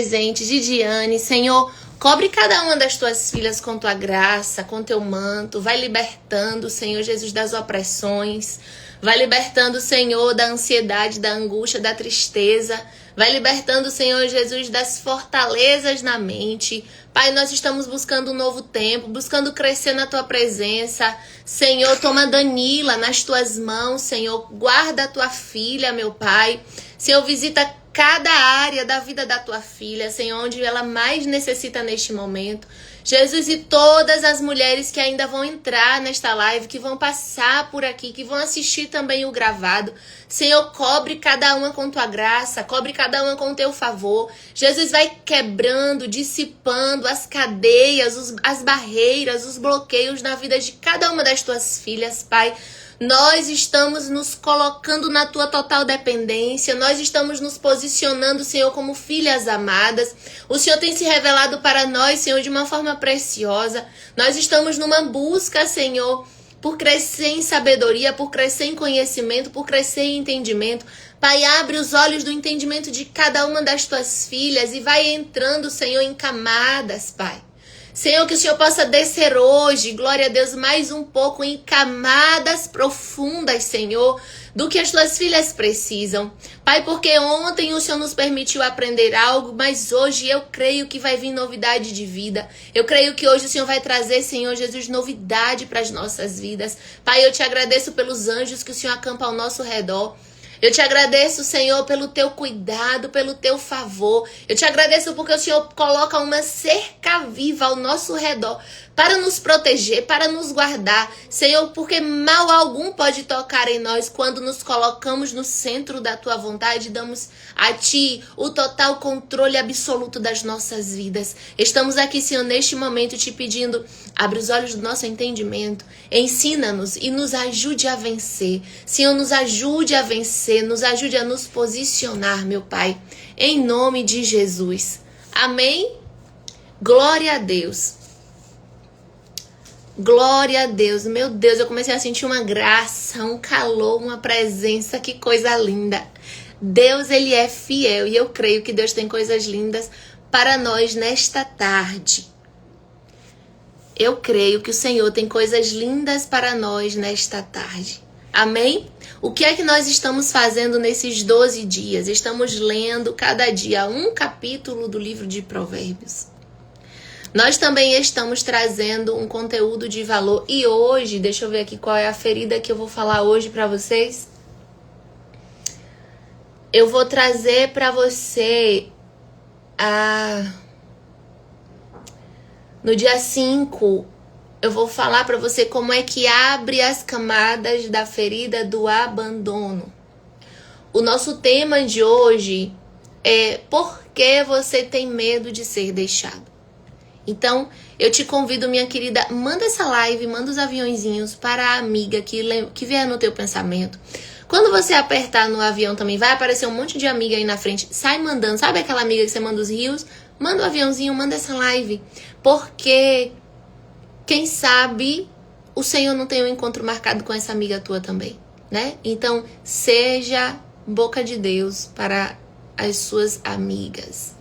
presente de Diane, Senhor, cobre cada uma das tuas filhas com tua graça, com teu manto, vai libertando, Senhor Jesus, das opressões, vai libertando, Senhor, da ansiedade, da angústia, da tristeza, vai libertando, Senhor Jesus, das fortalezas na mente. Pai, nós estamos buscando um novo tempo, buscando crescer na tua presença. Senhor, toma Danila nas tuas mãos, Senhor, guarda a tua filha, meu Pai. Senhor, visita cada área da vida da tua filha, Senhor, onde ela mais necessita neste momento. Jesus, e todas as mulheres que ainda vão entrar nesta live, que vão passar por aqui, que vão assistir também o gravado. Senhor, cobre cada uma com tua graça, cobre cada uma com teu favor. Jesus, vai quebrando, dissipando as cadeias, as barreiras, os bloqueios na vida de cada uma das tuas filhas, Pai. Nós estamos nos colocando na tua total dependência, nós estamos nos posicionando, Senhor, como filhas amadas. O Senhor tem se revelado para nós, Senhor, de uma forma preciosa. Nós estamos numa busca, Senhor, por crescer em sabedoria, por crescer em conhecimento, por crescer em entendimento. Pai, abre os olhos do entendimento de cada uma das tuas filhas e vai entrando, Senhor, em camadas, Pai. Senhor, que o Senhor possa descer hoje, glória a Deus, mais um pouco em camadas profundas, Senhor, do que as tuas filhas precisam. Pai, porque ontem o Senhor nos permitiu aprender algo, mas hoje eu creio que vai vir novidade de vida. Eu creio que hoje o Senhor vai trazer, Senhor Jesus, novidade para as nossas vidas. Pai, eu te agradeço pelos anjos que o Senhor acampa ao nosso redor. Eu te agradeço, Senhor, pelo teu cuidado, pelo teu favor. Eu te agradeço porque o Senhor coloca uma cerca viva ao nosso redor para nos proteger, para nos guardar. Senhor, porque mal algum pode tocar em nós quando nos colocamos no centro da tua vontade e damos a ti o total controle absoluto das nossas vidas. Estamos aqui, Senhor, neste momento te pedindo, abre os olhos do nosso entendimento, ensina-nos e nos ajude a vencer. Senhor, nos ajude a vencer, nos ajude a nos posicionar, meu Pai, em nome de Jesus. Amém? Glória a Deus. Glória a Deus. Meu Deus, eu comecei a sentir uma graça, um calor, uma presença, que coisa linda. Deus, Ele é fiel e eu creio que Deus tem coisas lindas para nós nesta tarde. Eu creio que o Senhor tem coisas lindas para nós nesta tarde. Amém? O que é que nós estamos fazendo nesses 12 dias? Estamos lendo cada dia um capítulo do livro de Provérbios. Nós também estamos trazendo um conteúdo de valor. E hoje, deixa eu ver aqui qual é a ferida que eu vou falar hoje para vocês. Eu vou trazer para você no dia 5, eu vou falar para você como é que abre as camadas da ferida do abandono. O nosso tema de hoje é por que você tem medo de ser deixado. Então, eu te convido, minha querida, manda essa live, manda os aviãozinhos para a amiga que vier no teu pensamento. Quando você apertar no avião também, vai aparecer um monte de amiga aí na frente. Sai mandando, sabe aquela amiga que você manda os rios? Manda o aviãozinho, manda essa live. Porque, quem sabe, o Senhor não tem um encontro marcado com essa amiga tua também, né? Então, seja boca de Deus para as suas amigas.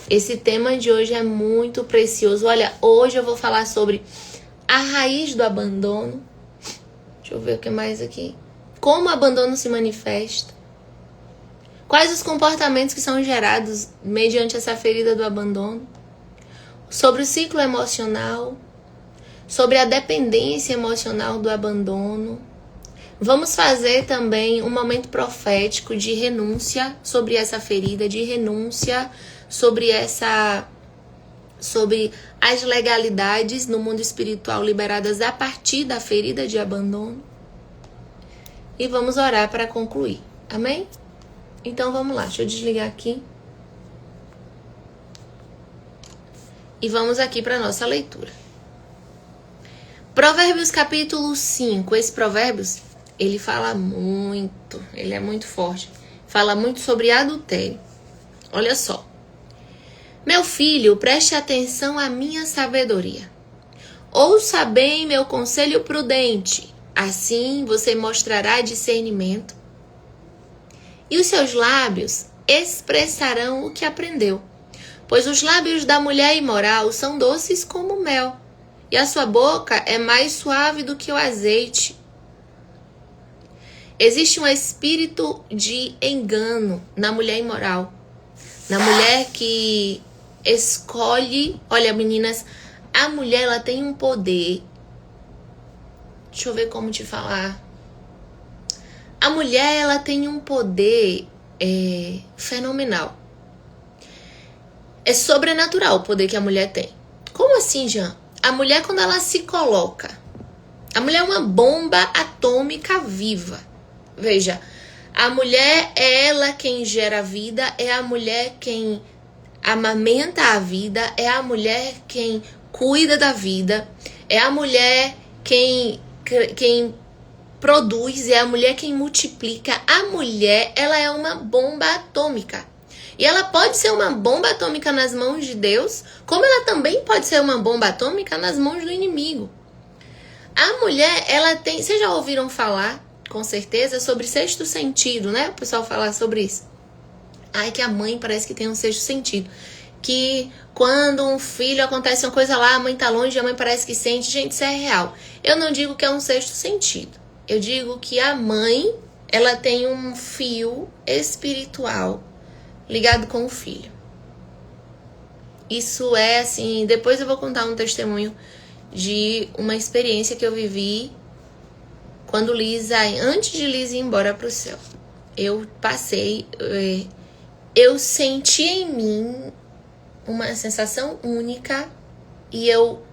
Esse tema de hoje é muito precioso. Olha, hoje eu vou falar sobre a raiz do abandono. Deixa eu ver o que mais aqui. Como o abandono se manifesta. Quais os comportamentos que são gerados mediante essa ferida do abandono. Sobre o ciclo emocional. Sobre a dependência emocional do abandono. Vamos fazer também um momento profético de renúncia sobre essa ferida, de renúncia sobre as legalidades no mundo espiritual liberadas a partir da ferida de abandono. E vamos orar para concluir. Amém? Então vamos lá, deixa eu desligar aqui. E vamos aqui para a nossa leitura. Provérbios capítulo 5. Esse Provérbios, ele fala muito, ele é muito forte. Fala muito sobre adultério. Olha só. Meu filho, preste atenção à minha sabedoria. Ouça bem meu conselho prudente. Assim você mostrará discernimento. E os seus lábios expressarão o que aprendeu. Pois os lábios da mulher imoral são doces como mel, e a sua boca é mais suave do que o azeite. Existe um espírito de engano na mulher imoral, na mulher que escolhe... Olha, meninas, a mulher, ela tem um poder. Deixa eu ver como te falar. A mulher, ela tem um poder fenomenal. É sobrenatural o poder que a mulher tem. Como assim, Jean? A mulher, quando ela se coloca... A mulher é uma bomba atômica viva. Veja, a mulher é ela quem gera a vida, é a mulher quem amamenta a vida, é a mulher quem cuida da vida, é a mulher quem produz, é a mulher quem multiplica. A mulher, ela é uma bomba atômica. E ela pode ser uma bomba atômica nas mãos de Deus, como ela também pode ser uma bomba atômica nas mãos do inimigo. A mulher, ela tem... Vocês já ouviram falar, com certeza, sobre sexto sentido, né? O pessoal fala sobre isso. Ai, que a mãe parece que tem um sexto sentido. Que quando um filho acontece uma coisa lá, a mãe tá longe, a mãe parece que sente. Gente, isso é real. Eu não digo que é um sexto sentido. Eu digo que a mãe, ela tem um fio espiritual ligado com o filho. Isso é assim... Depois eu vou contar um testemunho de uma experiência que eu vivi quando antes de Lisa ir embora pro céu. Eu passei... Eu senti em mim uma sensação única e eu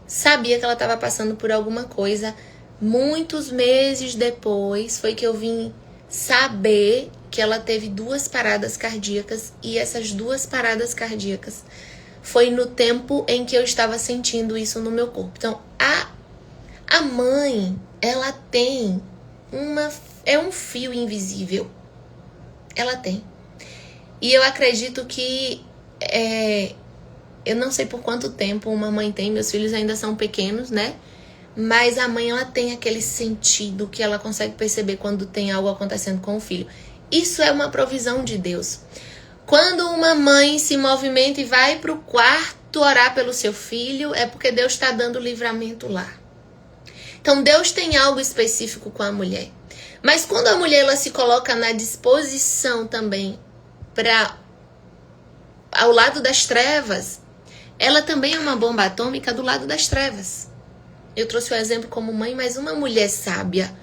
sabia que ela estava passando por alguma coisa. Muitos meses depois foi que eu vim saber que ela teve 2 paradas cardíacas, e essas 2 paradas cardíacas foi no tempo em que eu estava sentindo isso no meu corpo. Então, a mãe, ela tem um fio invisível. Ela tem. E eu acredito que eu não sei por quanto tempo uma mãe tem, meus filhos ainda são pequenos, né? Mas a mãe, ela tem aquele sentido que ela consegue perceber quando tem algo acontecendo com o filho. Isso é uma provisão de Deus. Quando uma mãe se movimenta e vai para o quarto orar pelo seu filho, é porque Deus está dando livramento lá. Então Deus tem algo específico com a mulher. Mas quando a mulher, ela se coloca na disposição também para ao lado das trevas, ela também é uma bomba atômica do lado das trevas. Eu trouxe o exemplo como mãe, mas uma mulher sábia,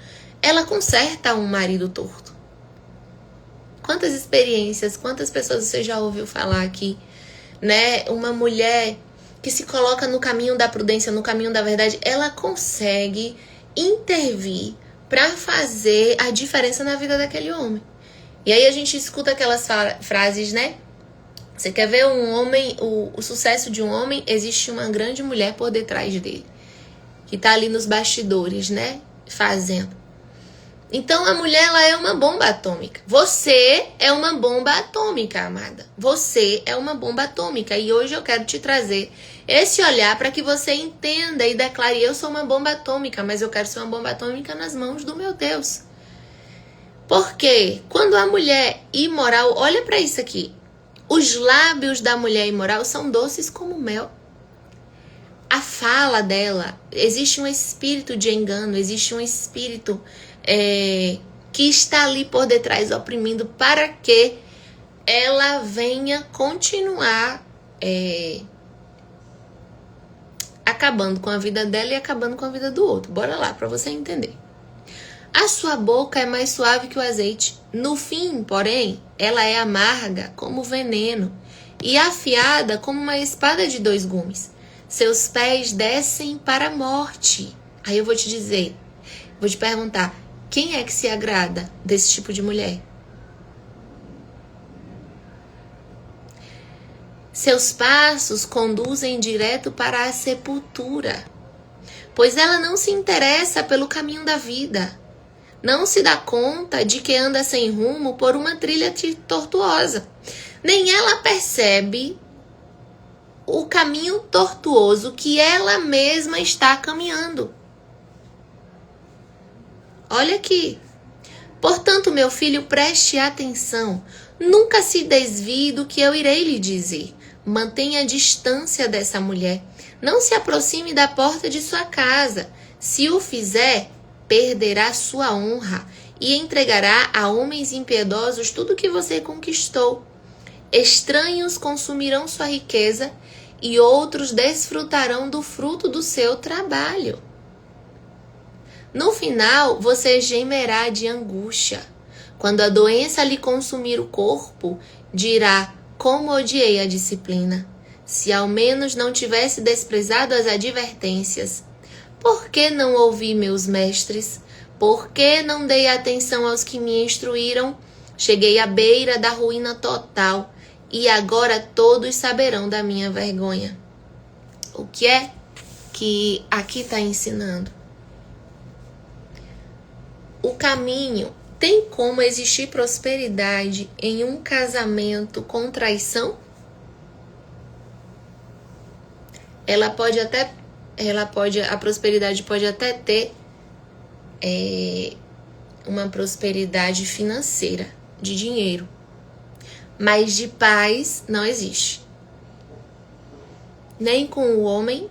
ela conserta um marido torto. Quantas experiências, quantas pessoas você já ouviu falar aqui, né? Uma mulher que se coloca no caminho da prudência, no caminho da verdade, ela consegue intervir para fazer a diferença na vida daquele homem. E aí a gente escuta aquelas frases, né? Você quer ver um homem, o sucesso de um homem? Existe uma grande mulher por detrás dele, que tá ali nos bastidores, né? Fazendo. Então a mulher, ela é uma bomba atômica. Você é uma bomba atômica, amada. Você é uma bomba atômica. E hoje eu quero te trazer esse olhar para que você entenda e declare: eu sou uma bomba atômica, mas eu quero ser uma bomba atômica nas mãos do meu Deus. Porque quando a mulher imoral, olha para isso aqui. Os lábios da mulher imoral são doces como mel. A fala dela, existe um espírito de engano, existe um espírito que está ali por detrás oprimindo para que ela venha continuar acabando com a vida dela e acabando com a vida do outro. Bora lá para você entender. A sua boca é mais suave que o azeite. No fim, porém, ela é amarga como veneno e afiada como uma espada de 2 gumes. Seus pés descem para a morte. Aí eu vou te dizer, vou te perguntar, quem é que se agrada desse tipo de mulher? Seus passos conduzem direto para a sepultura, pois ela não se interessa pelo caminho da vida. Não se dá conta de que anda sem rumo por uma trilha tortuosa. Nem ela percebe o caminho tortuoso que ela mesma está caminhando. Olha aqui. Portanto, meu filho, preste atenção. Nunca se desvie do que eu irei lhe dizer, Mantenha a distância dessa mulher. Não se aproxime da porta de sua casa. Se o fizer, perderá sua honra e entregará a homens impiedosos tudo o que você conquistou. Estranhos consumirão sua riqueza e outros desfrutarão do fruto do seu trabalho. No final, você gemerá de angústia. Quando a doença lhe consumir o corpo, dirá: como odiei a disciplina. Se ao menos não tivesse desprezado as advertências. Por que não ouvi meus mestres? Por que não dei atenção aos que me instruíram? Cheguei à beira da ruína total, e agora todos saberão da minha vergonha. O que é que aqui está ensinando? O caminho. Tem como existir prosperidade em um casamento com traição? A prosperidade pode até ter uma prosperidade financeira, de dinheiro, mas de paz não existe. Nem com o homem,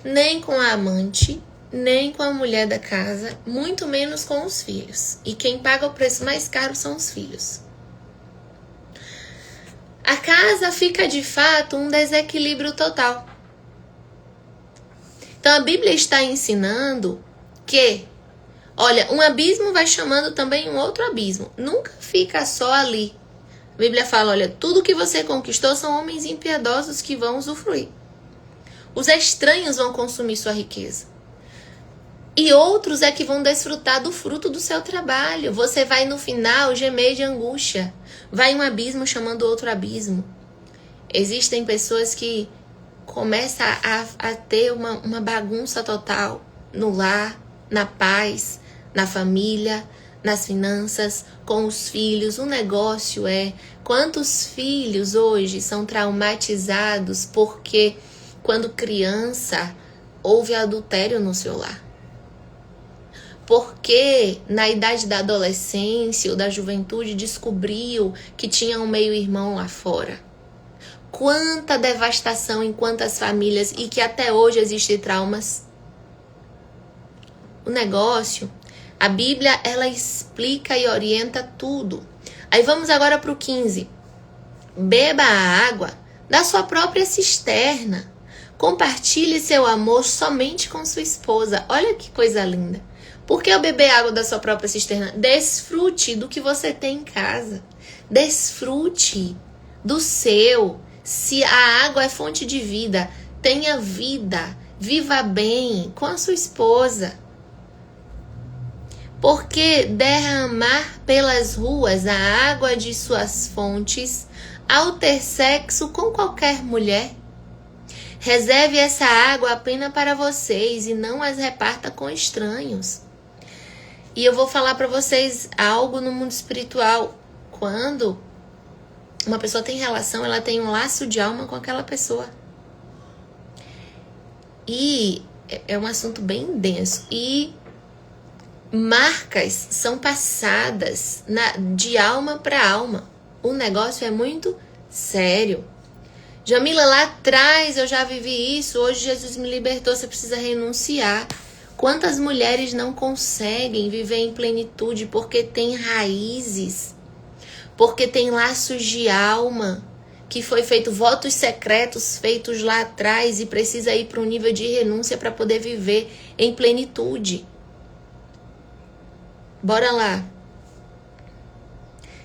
nem com a amante, nem com a mulher da casa, muito menos com os filhos. E quem paga o preço mais caro são os filhos. A casa fica de fato um desequilíbrio total. Então a Bíblia está ensinando que, olha, um abismo vai chamando também um outro abismo. Nunca fica só ali. A Bíblia fala, olha, tudo que você conquistou são homens impiedosos que vão usufruir. Os estranhos vão consumir sua riqueza. E outros é que vão desfrutar do fruto do seu trabalho. Você vai no final gemer de angústia. Vai um abismo chamando outro abismo. Existem pessoas que começam a ter uma bagunça total no lar, na paz, na família, nas finanças, com os filhos. O negócio é quantos filhos hoje são traumatizados porque quando criança houve adultério no seu lar. Porque na idade da adolescência ou da juventude descobriu que tinha um meio-irmão lá fora. Quanta devastação em quantas famílias e que até hoje existem traumas. O negócio, a Bíblia, ela explica e orienta tudo. Aí vamos agora para o 15. Beba a água da sua própria cisterna. Compartilhe seu amor somente com sua esposa. Olha que coisa linda. Por que eu beber água da sua própria cisterna? Desfrute do que você tem em casa. Desfrute do seu. Se a água é fonte de vida, tenha vida. Viva bem com a sua esposa. Porque derramar pelas ruas a água de suas fontes ao ter sexo com qualquer mulher? Reserve essa água apenas para vocês e não as reparta com estranhos. E eu vou falar para vocês algo no mundo espiritual. Quando uma pessoa tem relação, ela tem um laço de alma com aquela pessoa. E é um assunto bem denso. E marcas são passadas de alma para alma. O negócio é muito sério. Jamila, lá atrás eu já vivi isso. Hoje Jesus me libertou, você precisa renunciar. Quantas mulheres não conseguem viver em plenitude porque tem raízes, porque tem laços de alma, que foi feito votos secretos feitos lá atrás e precisa ir para um nível de renúncia para poder viver em plenitude. Bora lá.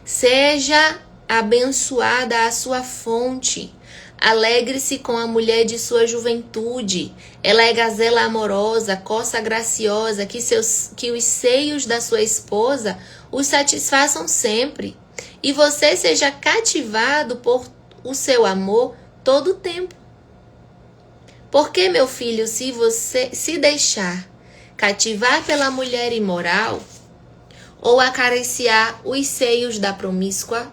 Seja abençoada a sua fonte. Alegre-se com a mulher de sua juventude. Ela é gazela amorosa, coça graciosa, que os seios da sua esposa os satisfaçam sempre. E você seja cativado por o seu amor todo o tempo. Porque, meu filho, se você se deixar cativar pela mulher imoral, ou acariciar os seios da promíscua,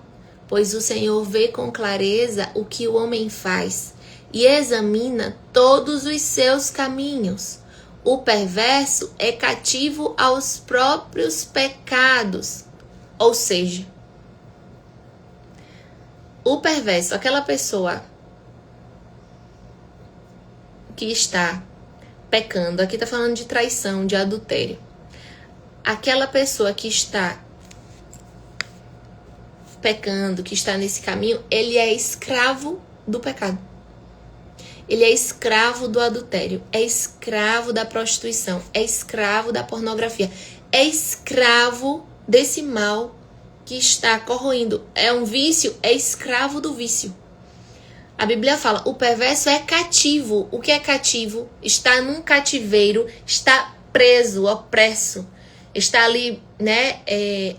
pois o Senhor vê com clareza o que o homem faz e examina todos os seus caminhos. O perverso é cativo aos próprios pecados. Ou seja, o perverso, aquela pessoa que está pecando, aqui tá falando de traição, de adultério. Aquela pessoa que está pecando, que está nesse caminho, ele é escravo do pecado. Ele é escravo do adultério, é escravo da prostituição, é escravo da pornografia, é escravo desse mal que está corroindo. É um vício, é escravo do vício. A Bíblia fala, o perverso é cativo. O que é cativo? Está num cativeiro, está preso, opresso, está ali, né,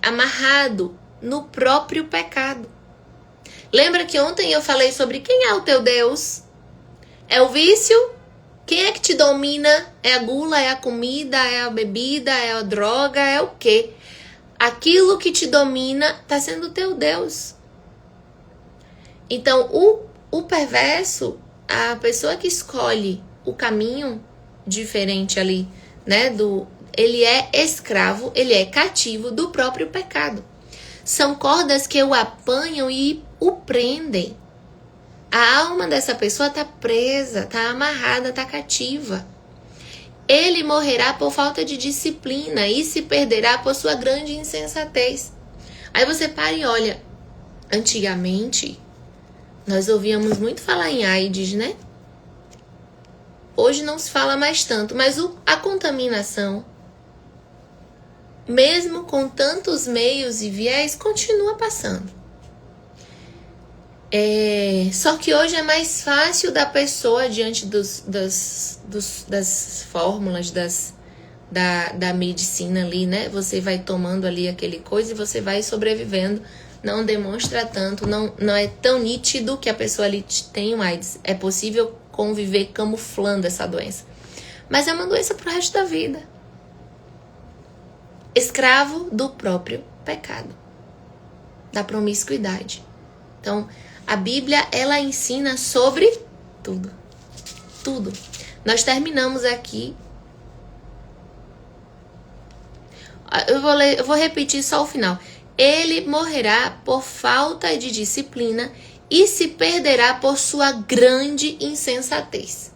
amarrado no próprio pecado. Lembra que ontem eu falei sobre quem é o teu Deus? É o vício? Quem é que te domina? É a gula, é a comida, é a bebida, é a droga, é o quê? Aquilo que te domina está sendo o teu Deus. Então, o perverso, a pessoa que escolhe o caminho diferente ali, né? Ele é escravo, ele é cativo do próprio pecado. São cordas que o apanham e o prendem. A alma dessa pessoa está presa, está amarrada, está cativa. Ele morrerá por falta de disciplina e se perderá por sua grande insensatez. Aí você para e olha. Antigamente, nós ouvíamos muito falar em AIDS, né? Hoje não se fala mais tanto, mas a contaminação, mesmo com tantos meios e viés, continua passando. Só que hoje é mais fácil da pessoa, diante das fórmulas da medicina ali, né? Você vai tomando ali aquele coisa e você vai sobrevivendo. Não demonstra tanto, não é tão nítido que a pessoa ali tem o AIDS. É possível conviver camuflando essa doença. Mas é uma doença pro resto da vida. Escravo do próprio pecado, da promiscuidade. Então, a Bíblia, ela ensina sobre tudo. Tudo. Nós terminamos aqui. Eu vou repetir só o final. Ele morrerá por falta de disciplina e se perderá por sua grande insensatez.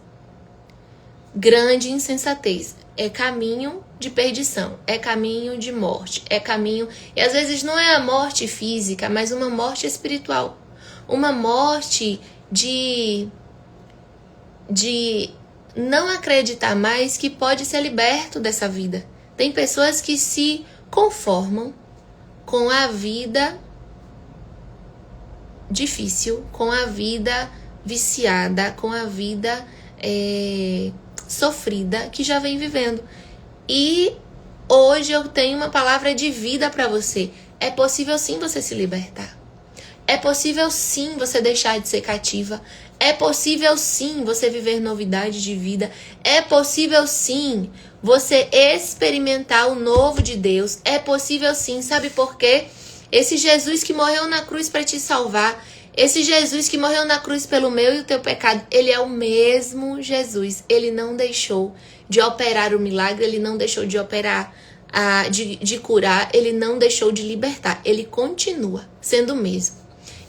Grande insensatez. É caminho de perdição, é caminho de morte, é caminho... E às vezes não é a morte física, mas uma morte espiritual. Uma morte de não acreditar mais que pode ser liberto dessa vida. Tem pessoas que se conformam com a vida difícil, com a vida viciada, com a vida sofrida que já vem vivendo. E hoje eu tenho uma palavra de vida para você. É possível sim você se libertar. É possível sim você deixar de ser cativa. É possível sim você viver novidade de vida. É possível sim você experimentar o novo de Deus. É possível sim, sabe por quê? Esse Jesus que morreu na cruz para te salvar, esse Jesus que morreu na cruz pelo meu e o teu pecado, ele é o mesmo Jesus. Ele não deixou de operar o milagre, ele não deixou de operar, de curar, ele não deixou de libertar. Ele continua sendo o mesmo.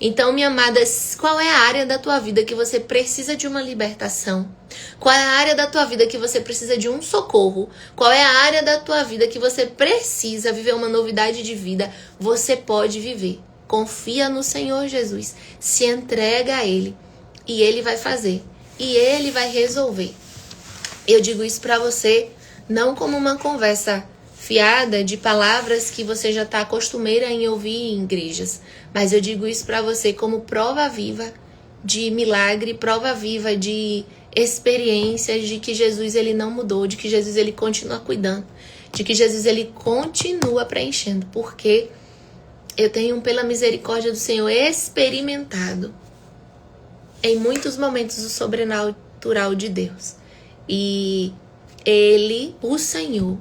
Então, minha amada, qual é a área da tua vida que você precisa de uma libertação? Qual é a área da tua vida que você precisa de um socorro? Qual é a área da tua vida que você precisa viver uma novidade de vida? Você pode viver. Confia no Senhor Jesus. Se entrega a Ele. E Ele vai fazer. E Ele vai resolver. Eu digo isso pra você não como uma conversa fiada de palavras que você já está acostumeira em ouvir em igrejas. Mas eu digo isso para você como prova viva de milagre, prova viva de experiências de que Jesus ele não mudou, de que Jesus ele continua cuidando, de que Jesus ele continua preenchendo, porque eu tenho, pela misericórdia do Senhor, experimentado em muitos momentos o sobrenatural de Deus. E Ele, o Senhor,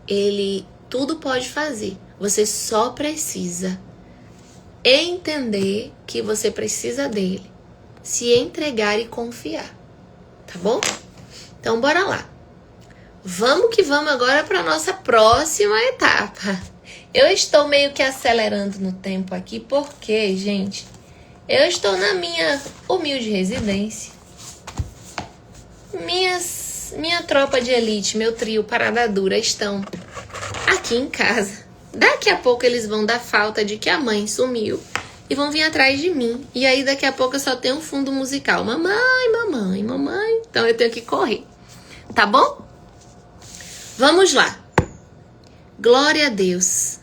Ele tudo pode fazer. Você só precisa entender que você precisa dele, se entregar e confiar. Tá bom? Então, bora lá. Vamos que vamos agora para nossa próxima etapa. Eu estou meio que acelerando no tempo aqui, porque, gente, eu estou na minha humilde residência. Minha tropa de elite, meu trio Parada Dura estão aqui em casa. Daqui a pouco eles vão dar falta de que a mãe sumiu e vão vir atrás de mim. E aí daqui a pouco eu só tenho um fundo musical. Mamãe, mamãe, mamãe. Então eu tenho que correr. Tá bom? Vamos lá. Glória a Deus.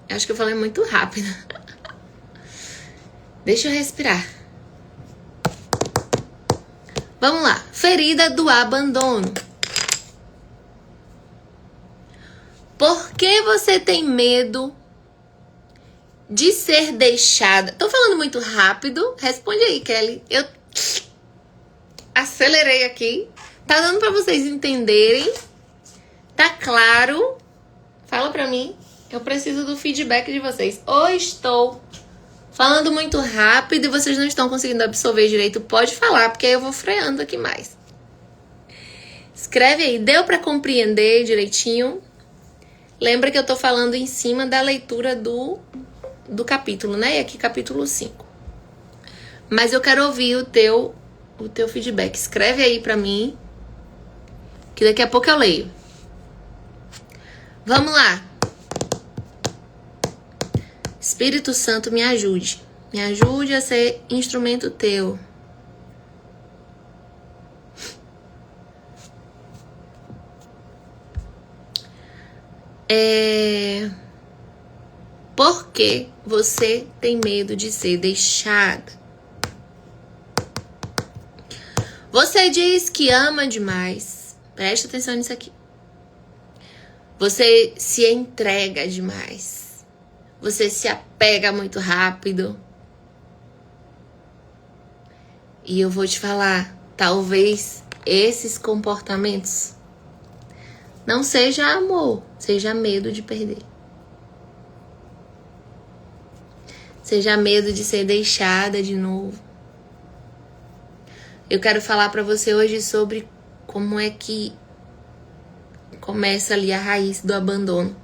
Acho que eu falei muito rápido. Deixa eu respirar. Vamos lá. Ferida do abandono. Por que você tem medo de ser deixada? Tô falando muito rápido. Responde aí, Kelly. Eu acelerei aqui. Tá dando pra vocês entenderem? Tá claro? Fala pra mim. Eu preciso do feedback de vocês. Ou estou falando muito rápido e vocês não estão conseguindo absorver direito? Pode falar, porque aí eu vou freando aqui mais. Escreve aí. Deu pra compreender direitinho? Lembra que eu tô falando em cima da leitura do capítulo, né? E aqui capítulo 5. Mas eu quero ouvir o teu feedback. Escreve aí pra mim, que daqui a pouco eu leio. Vamos lá. Espírito Santo, me ajude. Me ajude a ser instrumento teu. Por que você tem medo de ser deixada? Você diz que ama demais. Presta atenção nisso aqui. Você se entrega demais. Você se apega muito rápido. E eu vou te falar, talvez esses comportamentos não seja amor, seja medo de perder. Seja medo de ser deixada de novo. Eu quero falar para você hoje sobre como é que começa ali a raiz do abandono.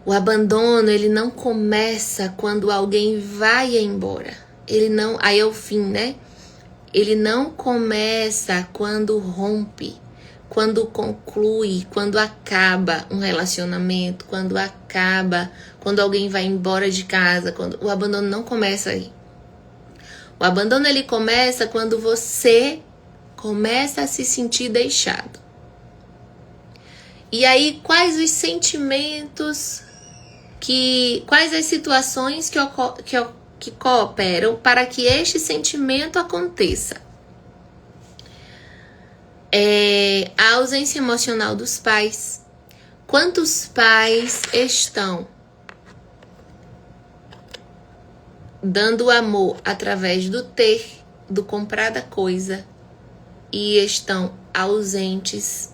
O abandono, ele não começa quando alguém vai embora. Ele não, aí é o fim, né? Ele não começa quando rompe, quando conclui, quando acaba um relacionamento, quando alguém vai embora de casa, o abandono não começa aí. O abandono, ele começa quando você começa a se sentir deixado. E aí, quais os sentimentos, quais as situações que cooperam para que este sentimento aconteça? A ausência emocional dos pais. Quantos pais estão dando amor através do ter, do comprar da coisa, e estão ausentes?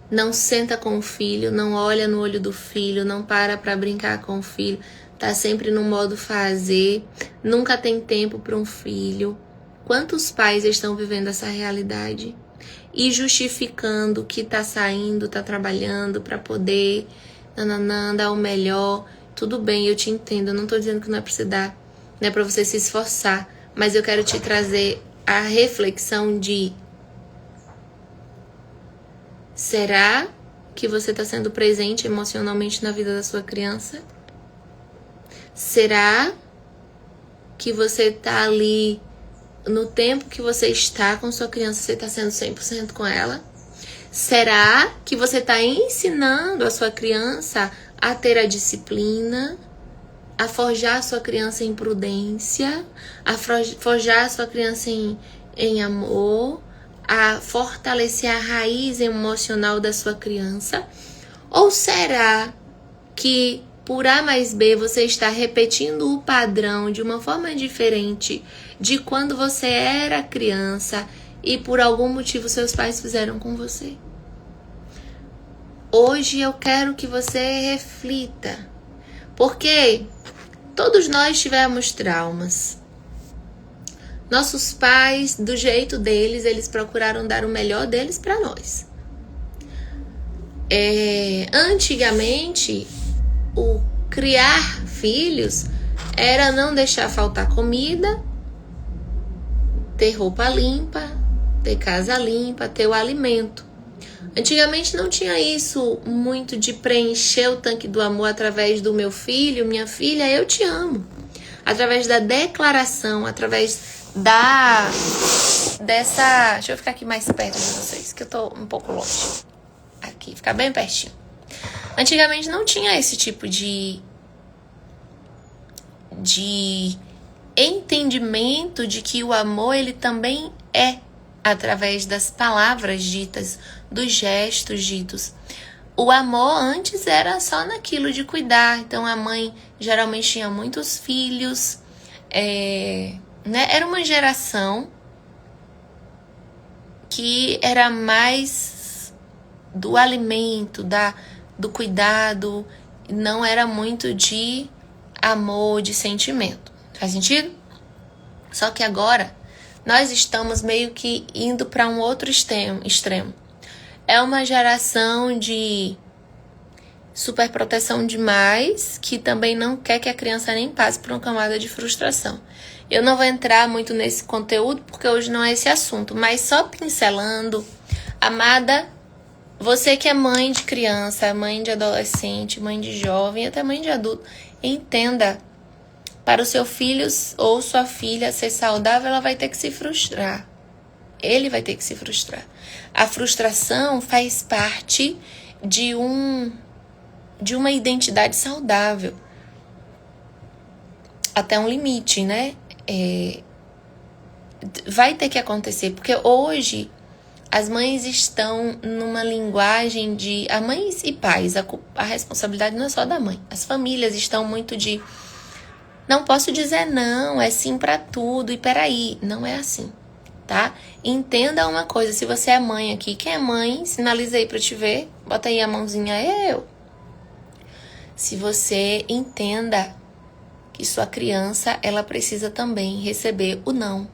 Não senta com o filho, não olha no olho do filho, não para brincar com o filho, tá sempre no modo fazer, nunca tem tempo para um filho. Quantos pais estão vivendo essa realidade e justificando que tá saindo, tá trabalhando para poder dar o melhor? Tudo bem, eu te entendo, eu não tô dizendo que não é pra você dar, não é pra você se esforçar, mas eu quero te trazer a reflexão de: será que você está sendo presente emocionalmente na vida da sua criança? Será que você está ali, no tempo que você está com sua criança, você está sendo 100% com ela? Será que você está ensinando a sua criança a ter a disciplina, a forjar a sua criança em prudência, a forjar a sua criança em amor, a fortalecer a raiz emocional da sua criança? Ou será que por A mais B você está repetindo o padrão de uma forma diferente de quando você era criança e por algum motivo seus pais fizeram com você? Hoje eu quero que você reflita, porque todos nós tivemos traumas. Nossos pais, do jeito deles, eles procuraram dar o melhor deles para nós. Antigamente, o criar filhos era não deixar faltar comida, ter roupa limpa, ter casa limpa, ter o alimento. Antigamente não tinha isso muito de preencher o tanque do amor através do meu filho, minha filha, eu te amo. Através da declaração, através dessa... Deixa eu ficar aqui mais perto de vocês, que eu tô um pouco longe. Aqui, ficar bem pertinho. Antigamente não tinha esse tipo de entendimento de que o amor, ele também é através das palavras ditas, dos gestos ditos. O amor antes era só naquilo de cuidar. Então a mãe geralmente tinha muitos filhos, né? Era uma geração que era mais do alimento, do cuidado, não era muito de amor, de sentimento. Faz sentido? Só que agora nós estamos meio que indo para um outro extremo. É uma geração de superproteção demais, que também não quer que a criança nem passe por uma camada de frustração. Eu não vou entrar muito nesse conteúdo, porque hoje não é esse assunto, mas só pincelando, amada, você que é mãe de criança, mãe de adolescente, mãe de jovem, até mãe de adulto, entenda, para o seu filho ou sua filha ser saudável, ela vai ter que se frustrar. Ele vai ter que se frustrar. A frustração faz parte de uma identidade saudável. Até um limite, né? Vai ter que acontecer, porque hoje as mães estão numa linguagem de... A mães e pais, a responsabilidade não é só da mãe. As famílias estão muito de... Não posso dizer não, é sim pra tudo. E peraí, não é assim, tá? Entenda uma coisa, se você é mãe aqui, quem é mãe, sinaliza aí pra eu te ver. Bota aí a mãozinha, eu. Se você entenda que sua criança, ela precisa também receber o não.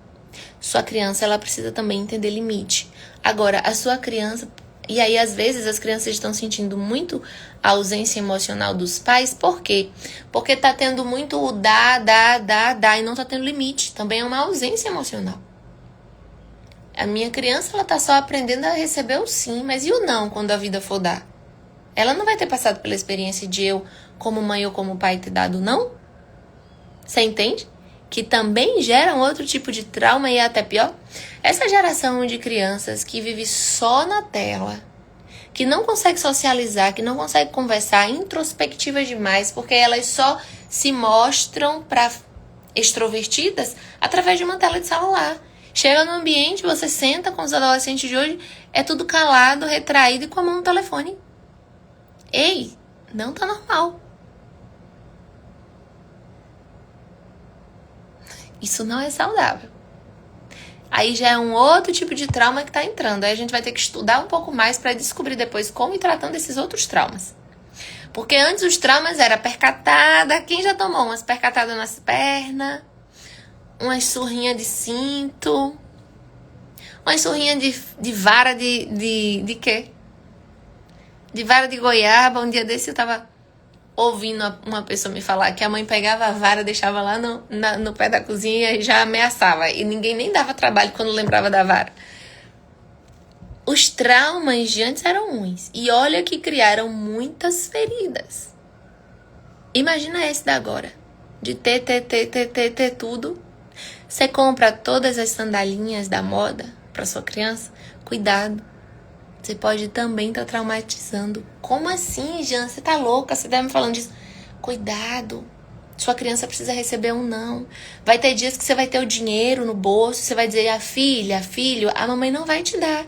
Sua criança, ela precisa também entender limite. Agora, a sua criança... E aí, às vezes, as crianças estão sentindo muito a ausência emocional dos pais. Por quê? Porque tá tendo muito o dá, e não tá tendo limite. Também é uma ausência emocional. A minha criança, ela tá só aprendendo a receber o sim. Mas e o não, quando a vida for dar? Ela não vai ter passado pela experiência de eu, como mãe ou como pai, ter dado não? Você entende? Que também geram outro tipo de trauma e é até pior. Essa geração de crianças que vive só na tela, que não consegue socializar, que não consegue conversar, introspectivas demais, porque elas só se mostram para extrovertidas através de uma tela de celular. Chega no ambiente, você senta com os adolescentes de hoje, é tudo calado, retraído e com a mão no telefone. Ei, não tá normal. Isso não é saudável. Aí já é um outro tipo de trauma que tá entrando. Aí a gente vai ter que estudar um pouco mais para descobrir depois como ir tratando esses outros traumas. Porque antes os traumas era percatada. Quem já tomou umas percatadas nas pernas? Umas surrinhas de cinto? Umas surrinhas de vara de quê? De vara de goiaba. Um dia desse eu tava ouvindo uma pessoa me falar que a mãe pegava a vara, deixava lá no pé da cozinha e já ameaçava. E ninguém nem dava trabalho quando lembrava da vara. Os traumas de antes eram ruins. E olha que criaram muitas feridas. Imagina esse da agora. De ter tudo. Você compra todas as sandalinhas da moda para sua criança. Cuidado. Você pode também estar traumatizando. Como assim, Jean? Você tá louca? Você tá me falando disso? Cuidado. Sua criança precisa receber um não. Vai ter dias que você vai ter o dinheiro no bolso. Você vai dizer, filho, a mamãe não vai te dar.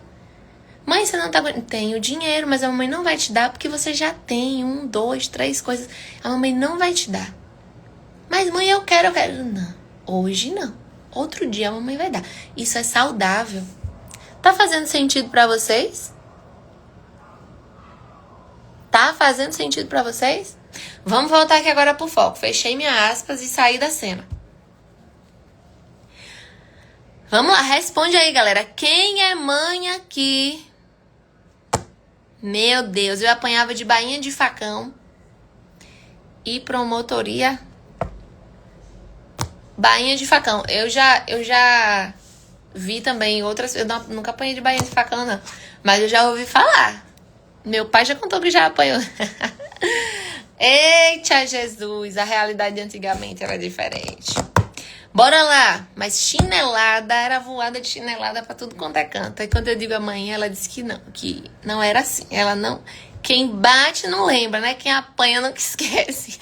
Mãe, você não tá... Tem o dinheiro, mas a mamãe não vai te dar porque você já tem 1, 2, 3 coisas. A mamãe não vai te dar. Mas mãe, eu quero. Não, hoje não. Outro dia a mamãe vai dar. Isso é saudável. Tá fazendo sentido pra vocês? Tá fazendo sentido pra vocês? Vamos voltar aqui agora pro foco. Fechei minhas aspas e saí da cena. Vamos lá, responde aí, galera. Quem é mãe aqui? Meu Deus, eu apanhava de bainha de facão e promotoria. Bainha de facão. Eu já Vi também outras... Eu nunca apanhei de bainha de facão, não. Mas eu já ouvi falar. Meu pai já contou que já apanhou. Eita, Jesus! A realidade de antigamente era diferente. Bora lá! Mas chinelada, era voada de chinelada pra tudo quanto é canto. Aí quando eu digo amanhã, ela disse que não era assim. Ela não... Quem bate não lembra, né? Quem apanha não esquece.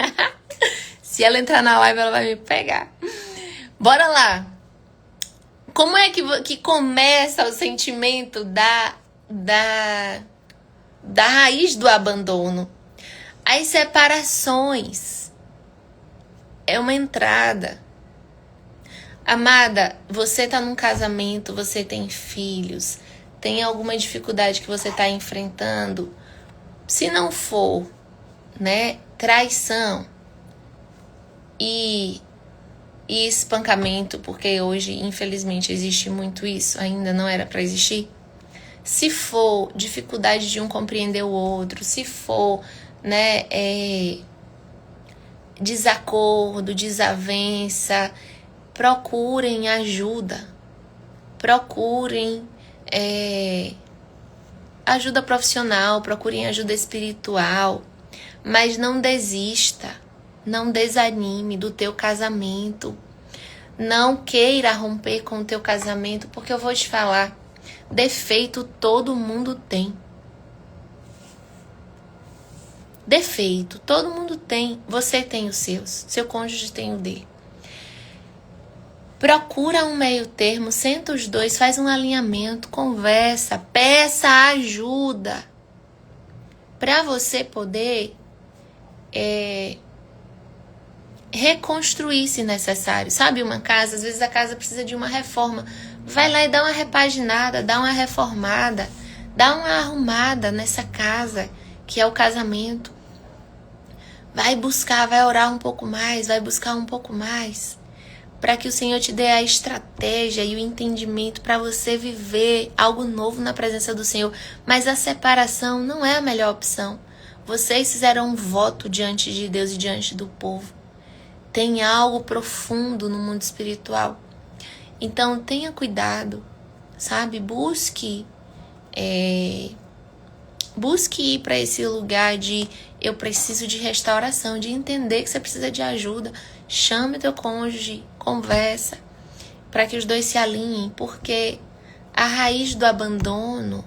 Se ela entrar na live, ela vai me pegar. Bora lá! Como é que começa o sentimento da raiz do abandono? As separações. É uma entrada. Amada, você tá num casamento, você tem filhos, tem alguma dificuldade que você tá enfrentando. Se não for, né, traição e espancamento, porque hoje, infelizmente, existe muito isso, ainda não era para existir. Se for dificuldade de um compreender o outro, se for, né, desacordo, desavença, procurem ajuda. Procurem ajuda profissional, procurem ajuda espiritual. Mas não desista, não desanime do teu casamento. Não queira romper com o teu casamento, porque eu vou te falar, defeito todo mundo tem. Defeito todo mundo tem. Você tem os seus, seu cônjuge tem o dele. Procura um meio termo, senta os dois, faz um alinhamento, conversa, peça ajuda para você poder reconstruir se necessário. Sabe, uma casa, às vezes a casa precisa de uma reforma. Vai lá e dá uma repaginada, dá uma reformada, dá uma arrumada nessa casa que é o casamento. Vai buscar, vai orar um pouco mais, vai buscar um pouco mais, para que o Senhor te dê a estratégia e o entendimento para você viver algo novo na presença do Senhor. Mas a separação não é a melhor opção. Vocês fizeram um voto diante de Deus e diante do povo. Tem algo profundo no mundo espiritual. Então tenha cuidado, sabe? Busque ir para esse lugar de eu preciso de restauração, de entender que você precisa de ajuda. Chame teu cônjuge, conversa, para que os dois se alinhem, porque a raiz do abandono,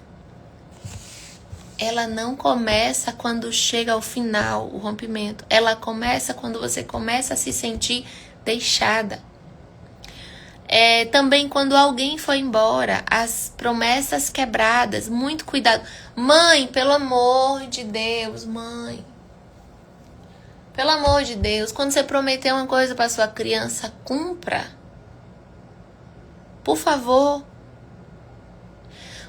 ela não começa quando chega ao final, o rompimento. Ela começa quando você começa a se sentir deixada. Também quando alguém foi embora, as promessas quebradas, muito cuidado. Mãe, pelo amor de Deus, mãe. Pelo amor de Deus, quando você prometeu uma coisa para sua criança, cumpra. Por favor.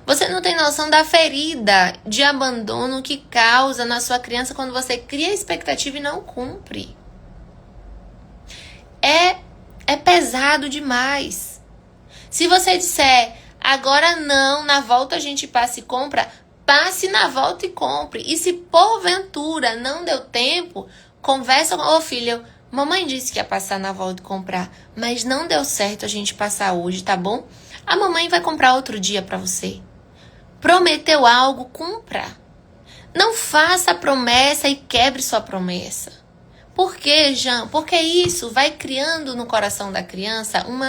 Você não tem noção da ferida de abandono que causa na sua criança quando você cria expectativa e não cumpre. É pesado demais. Se você disser, agora não, na volta a gente passa e compra, passe na volta e compre. E se porventura não deu tempo, conversa com... Ô filho, mamãe disse que ia passar na volta e comprar, mas não deu certo a gente passar hoje, tá bom? A mamãe vai comprar outro dia pra você. Prometeu algo, cumpra. Não faça a promessa e quebre sua promessa. Por quê, Jean? Porque isso vai criando no coração da criança um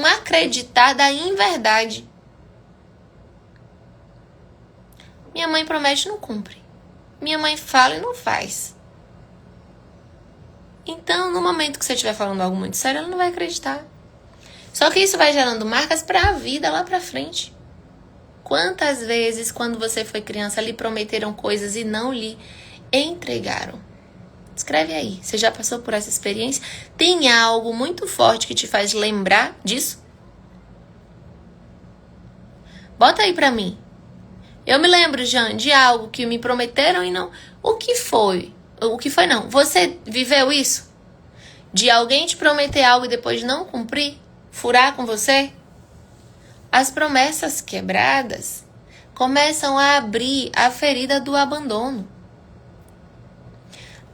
acreditar da inverdade. Minha mãe promete e não cumpre. Minha mãe fala e não faz. Então, no momento que você estiver falando algo muito sério, ela não vai acreditar. Só que isso vai gerando marcas para a vida lá para frente. Quantas vezes, quando você foi criança, lhe prometeram coisas e não lhe entregaram? Escreve aí. Você já passou por essa experiência? Tem algo muito forte que te faz lembrar disso? Bota aí pra mim. Eu me lembro, Jean, de algo que me prometeram e não... O que foi? O que foi não? Você viveu isso? De alguém te prometer algo e depois não cumprir? Furar com você? As promessas quebradas começam a abrir a ferida do abandono.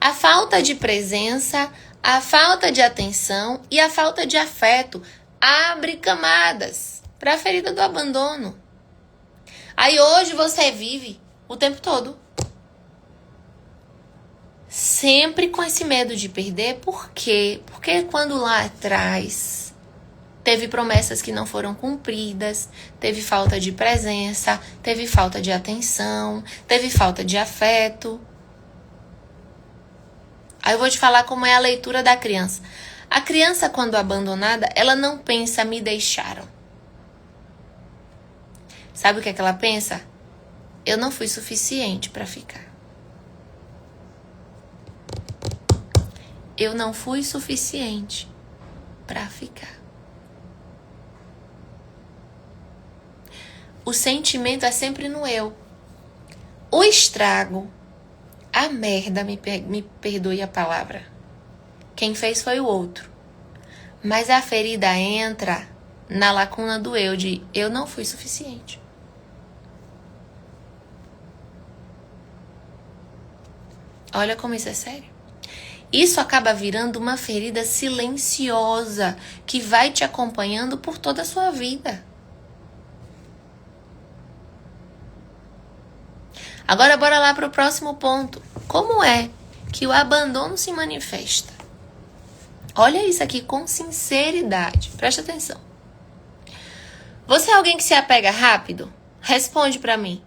A falta de presença, a falta de atenção e a falta de afeto abre camadas para a ferida do abandono. Aí hoje você vive o tempo todo sempre com esse medo de perder. Por quê? Porque quando lá atrás teve promessas que não foram cumpridas, teve falta de presença, teve falta de atenção, teve falta de afeto. Aí eu vou te falar como é a leitura da criança. A criança, quando abandonada, ela não pensa, me deixaram. Sabe o que é que ela pensa? Eu não fui suficiente para ficar. Eu não fui suficiente para ficar. O sentimento é sempre no eu. O estrago, a merda, me perdoe a palavra, quem fez foi o outro. Mas a ferida entra na lacuna do eu, de eu não fui suficiente. Olha como isso é sério. Isso acaba virando uma ferida silenciosa que vai te acompanhando por toda a sua vida. Agora bora lá para o próximo ponto. Como é que o abandono se manifesta? Olha isso aqui com sinceridade. Presta atenção. Você é alguém que se apega rápido? Responde para mim.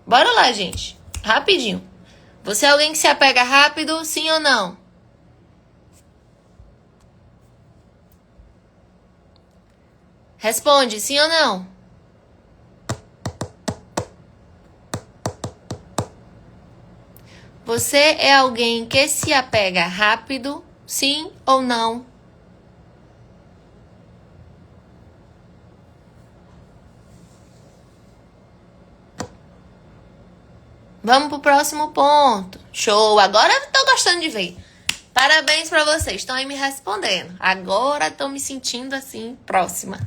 Bora lá, gente. Rapidinho. Você é alguém que se apega rápido, sim ou não? Responde, sim ou não? Você é alguém que se apega rápido, sim ou não? Vamos pro próximo ponto. Show! Agora eu tô gostando de ver. Parabéns pra vocês, estão aí me respondendo. Agora tô me sentindo assim, próxima.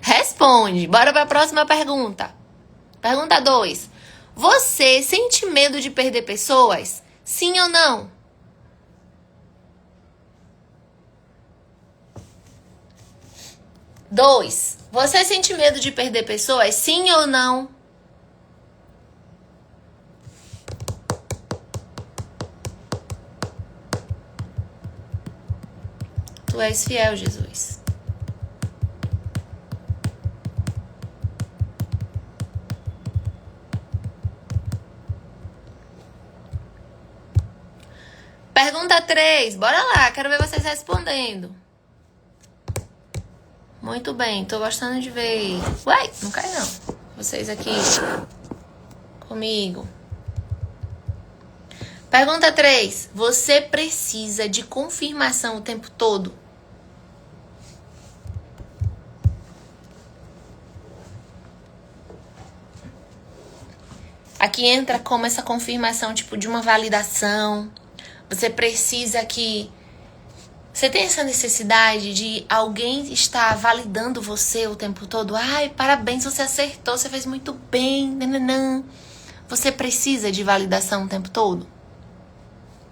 Responde. Bora pra próxima pergunta. Pergunta 2. Você sente medo de perder pessoas? Sim ou não? Dois. Você sente medo de perder pessoas? Sim ou não? Tu és fiel, Jesus. Pergunta 3. Bora lá, quero ver vocês respondendo. Muito bem, tô gostando de ver. Uai, não cai não. Vocês aqui comigo. Pergunta 3. Você precisa de confirmação o tempo todo? Aqui entra como essa confirmação, tipo, de uma validação. Você precisa que... Você tem essa necessidade de alguém estar validando você o tempo todo? Ai, parabéns, você acertou, você fez muito bem. Nananã. Você precisa de validação o tempo todo?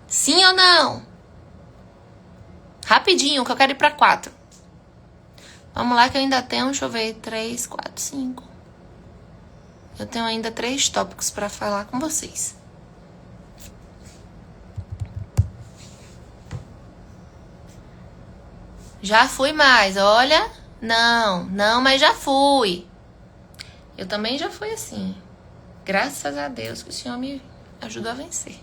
Sim ou não? Rapidinho, que eu quero ir pra 4. Vamos lá que eu ainda tenho, deixa eu ver, 3, 4, 5. Eu tenho ainda 3 tópicos pra falar com vocês. Já fui mais, olha. Não, mas já fui. Eu também já fui assim. Graças a Deus que o Senhor me ajudou a vencer.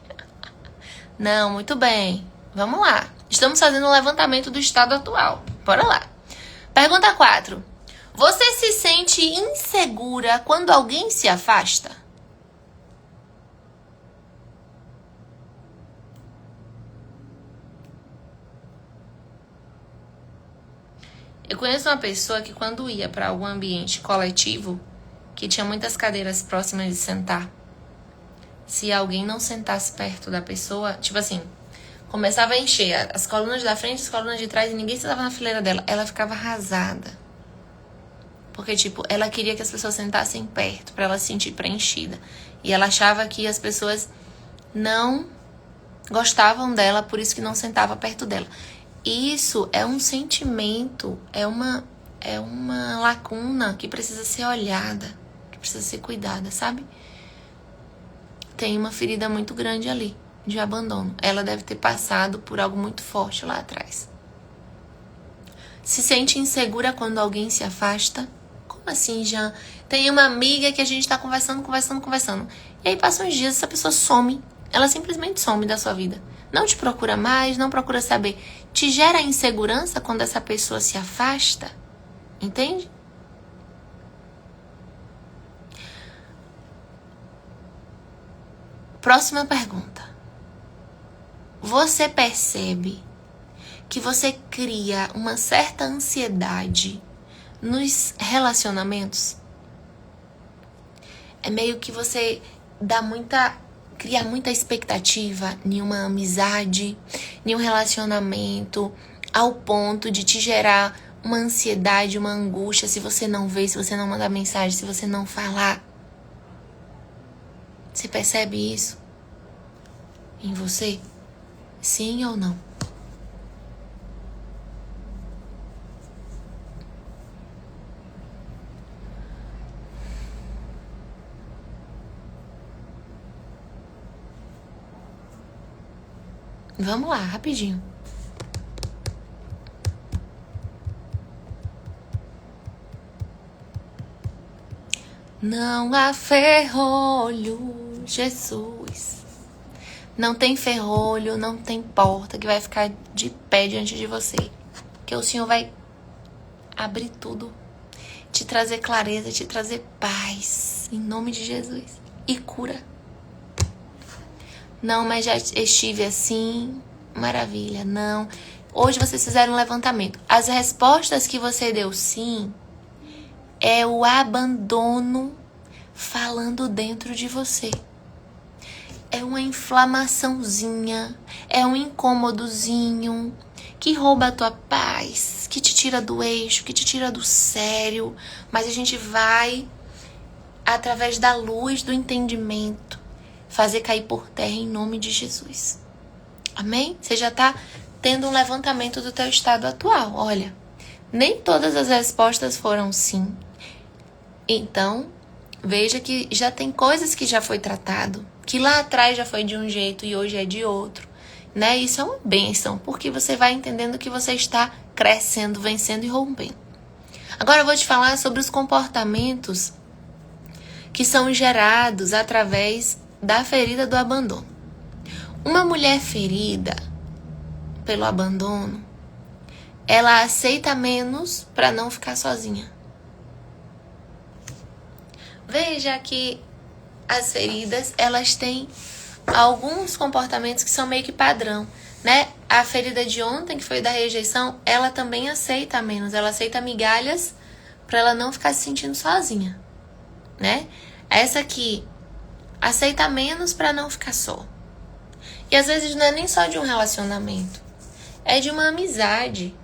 Não, muito bem. Vamos lá. Estamos fazendo um levantamento do estado atual. Bora lá. Pergunta 4. Você se sente insegura quando alguém se afasta? Eu conheço uma pessoa que quando ia para algum ambiente coletivo, que tinha muitas cadeiras próximas de sentar, se alguém não sentasse perto da pessoa, tipo assim, começava a encher as colunas da frente, as colunas de trás, e ninguém sentava na fileira dela. Ela ficava arrasada. Porque, tipo, ela queria que as pessoas sentassem perto, pra ela se sentir preenchida. E ela achava que as pessoas não gostavam dela, por isso que não sentava perto dela. Isso é um sentimento, é uma lacuna que precisa ser olhada, que precisa ser cuidada, sabe? Tem uma ferida muito grande ali, de abandono. Ela deve ter passado por algo muito forte lá atrás. Se sente insegura quando alguém se afasta? Como assim, Jean? Tem uma amiga que a gente tá conversando. E aí passam uns dias, essa pessoa some. Ela simplesmente some da sua vida. Não te procura mais, não procura saber. Te gera insegurança quando essa pessoa se afasta? Entende? Próxima pergunta. Você percebe que você cria uma certa ansiedade nos relacionamentos? É meio que você cria muita expectativa em uma amizade, em um relacionamento, ao ponto de te gerar uma ansiedade, uma angústia se você não vê, se você não mandar mensagem, se você não falar. Você percebe isso em você? Sim ou não? Vamos lá, rapidinho. Não há ferrolho, Jesus. Não tem ferrolho, não tem porta que vai ficar de pé diante de você. Que o Senhor vai abrir tudo, te trazer clareza, te trazer paz, em nome de Jesus. E cura. Não, mas já estive assim, maravilha, não. Hoje vocês fizeram um levantamento. As respostas que você deu sim, é o abandono falando dentro de você. É uma inflamaçãozinha, é um incômodozinho que rouba a tua paz, que te tira do eixo, que te tira do sério. Mas a gente vai, através da luz do entendimento, fazer cair por terra em nome de Jesus. Amém? Você já está tendo um levantamento do teu estado atual. Olha, nem todas as respostas foram sim. Então, veja que já tem coisas que já foi tratado, que lá atrás já foi de um jeito e hoje é de outro, né? Isso é uma bênção, porque você vai entendendo que você está crescendo, vencendo e rompendo. Agora eu vou te falar sobre os comportamentos que são gerados através da ferida do abandono. Uma mulher ferida pelo abandono, ela aceita menos para não ficar sozinha. Veja que as feridas, elas têm alguns comportamentos que são meio que padrão, né? A ferida de ontem, que foi da rejeição, ela também aceita menos, ela aceita migalhas para ela não ficar se sentindo sozinha, né? Essa aqui aceita menos para não ficar só. E às vezes não é nem só de um relacionamento, é de uma amizade,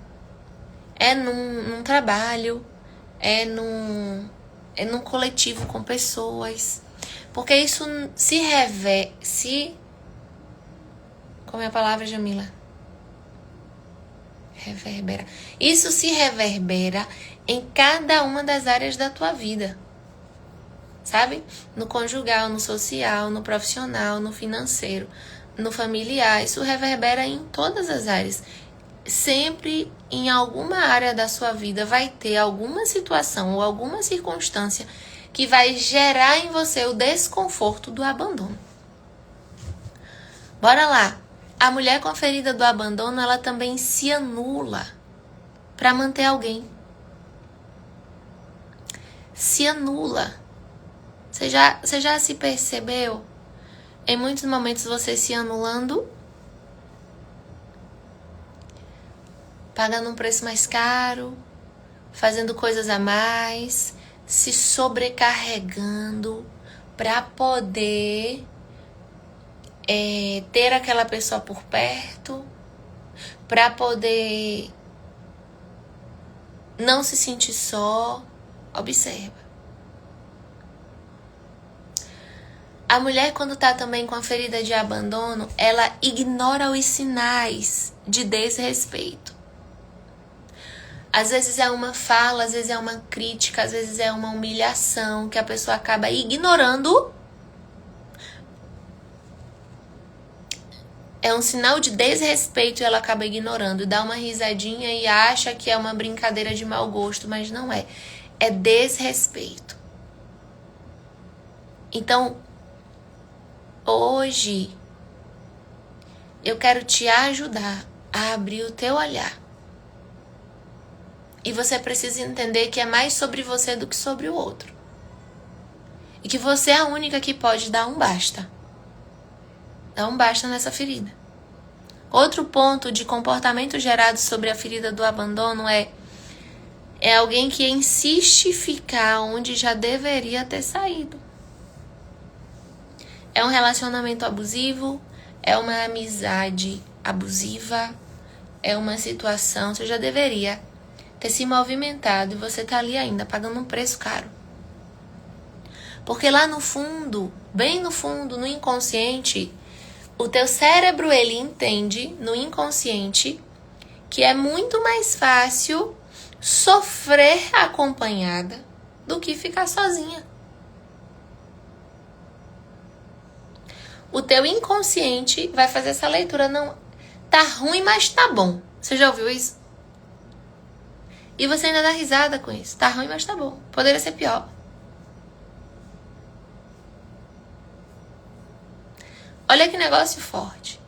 é num trabalho, é num coletivo com pessoas. Porque isso como é a palavra, Jamila? Reverbera. Isso se reverbera em cada uma das áreas da tua vida. Sabe? No conjugal, no social, no profissional, no financeiro, no familiar. Isso reverbera em todas as áreas. Sempre em alguma área da sua vida vai ter alguma situação ou alguma circunstância que vai gerar em você o desconforto do abandono. Bora lá. A mulher com a ferida do abandono, ela também se anula para manter alguém. Se anula. Você já se percebeu? Em muitos momentos você se anulando, pagando um preço mais caro, fazendo coisas a mais, se sobrecarregando para poder ter aquela pessoa por perto, para poder não se sentir só. Observa. A mulher, quando tá também com a ferida de abandono, ela ignora os sinais de desrespeito. Às vezes é uma fala, às vezes é uma crítica, às vezes é uma humilhação que a pessoa acaba ignorando. É um sinal de desrespeito e ela acaba ignorando. Dá uma risadinha e acha que é uma brincadeira de mau gosto, mas não é. É desrespeito. Então, hoje, eu quero te ajudar a abrir o teu olhar. E você precisa entender que é mais sobre você do que sobre o outro. E que você é a única que pode dar um basta. Dá um basta nessa ferida. Outro ponto de comportamento gerado sobre a ferida do abandono é alguém que insiste em ficar onde já deveria ter saído. É um relacionamento abusivo, é uma amizade abusiva, é uma situação, você já deveria ter se movimentado e você tá ali ainda pagando um preço caro. Porque lá no fundo, bem no fundo, no inconsciente, o teu cérebro, ele entende no inconsciente que é muito mais fácil sofrer acompanhada do que ficar sozinha. O teu inconsciente vai fazer essa leitura. Não, tá ruim, mas tá bom. Você já ouviu isso? E você ainda dá risada com isso. Tá ruim, mas tá bom. Poderia ser pior. Olha que negócio forte.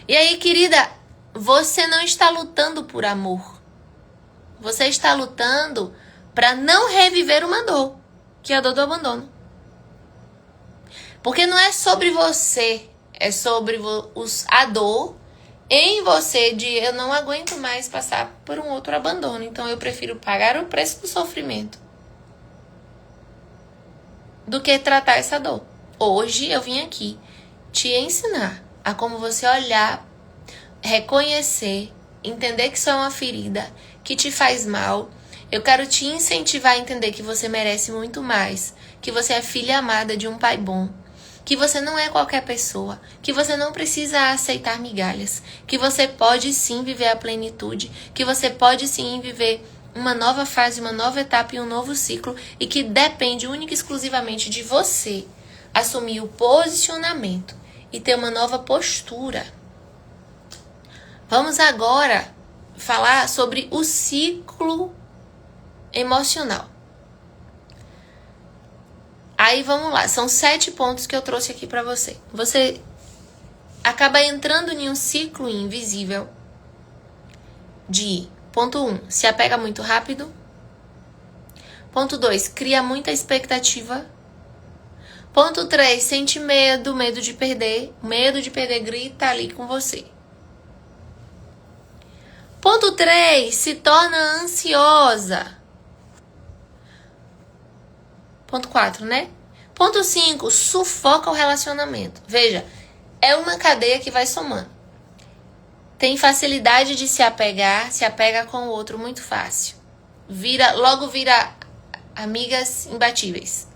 E aí, querida, você não está lutando por amor. Você está lutando para não reviver uma dor, que é a dor do abandono. Porque não é sobre você, é sobre a dor em você de eu não aguento mais passar por um outro abandono. Então eu prefiro pagar o preço do sofrimento do que tratar essa dor. Hoje eu vim aqui te ensinar a como você olhar, reconhecer, entender que isso é uma ferida que te faz mal. Eu quero te incentivar a entender que você merece muito mais, que você é filha amada de um pai bom, que você não é qualquer pessoa, que você não precisa aceitar migalhas, que você pode sim viver a plenitude, que você pode sim viver uma nova fase, uma nova etapa e um novo ciclo, e que depende única e exclusivamente de você assumir o posicionamento e ter uma nova postura. Vamos agora falar sobre o ciclo emocional. Aí vamos lá, são 7 pontos que eu trouxe aqui pra você. Você acaba entrando em um ciclo invisível de, ponto 1, se apega muito rápido. Ponto 2, cria muita expectativa. Ponto 3, sente medo de perder. Medo de perder grita ali com você. Ponto 3, se torna ansiosa. Ponto 4, né? Ponto 5, sufoca o relacionamento. Veja, é uma cadeia que vai somando. Tem facilidade de se apegar, se apega com o outro muito fácil. Logo vira amigas imbatíveis.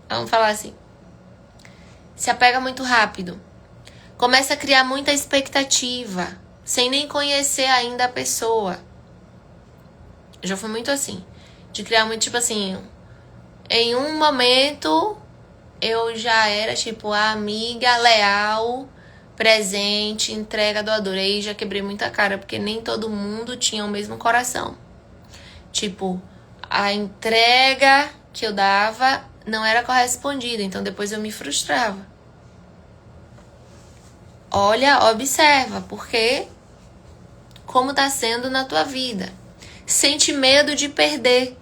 Vamos falar assim. Se apega muito rápido. Começa a criar muita expectativa, sem nem conhecer ainda a pessoa. Eu já fui muito assim. De criar muito, tipo assim, em um momento eu já era tipo a amiga leal, presente, entrega, doadora. Aí já quebrei muita cara, porque nem todo mundo tinha o mesmo coração. Tipo, a entrega que eu dava não era correspondida, então depois eu me frustrava. Olha, observa, porque como tá sendo na tua vida. Sente medo de perder.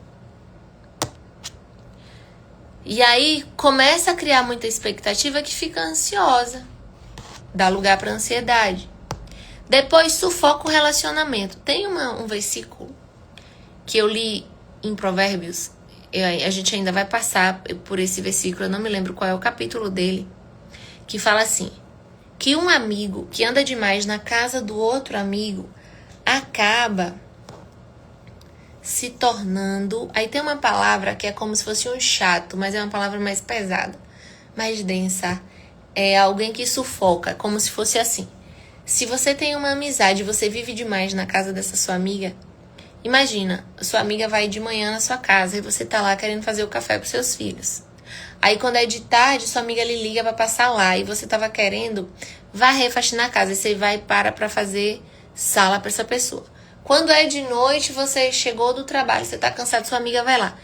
E aí começa a criar muita expectativa que fica ansiosa. Dá lugar para ansiedade. Depois sufoca o relacionamento. Tem um versículo que eu li em Provérbios. A gente ainda vai passar por esse versículo. Eu não me lembro qual é o capítulo dele. Que fala assim. Que um amigo que anda demais na casa do outro amigo acaba se tornando... Aí tem uma palavra que é como se fosse um chato, mas é uma palavra mais pesada, mais densa. É alguém que sufoca, como se fosse assim. Se você tem uma amizade e você vive demais na casa dessa sua amiga, imagina, a sua amiga vai de manhã na sua casa e você tá lá querendo fazer o café pros seus filhos. Aí quando é de tarde, sua amiga lhe liga pra passar lá e você tava querendo varrer, faxinar a casa. E você vai pra fazer sala pra essa pessoa. Quando é de noite, você chegou do trabalho, você tá cansado, sua amiga vai lá.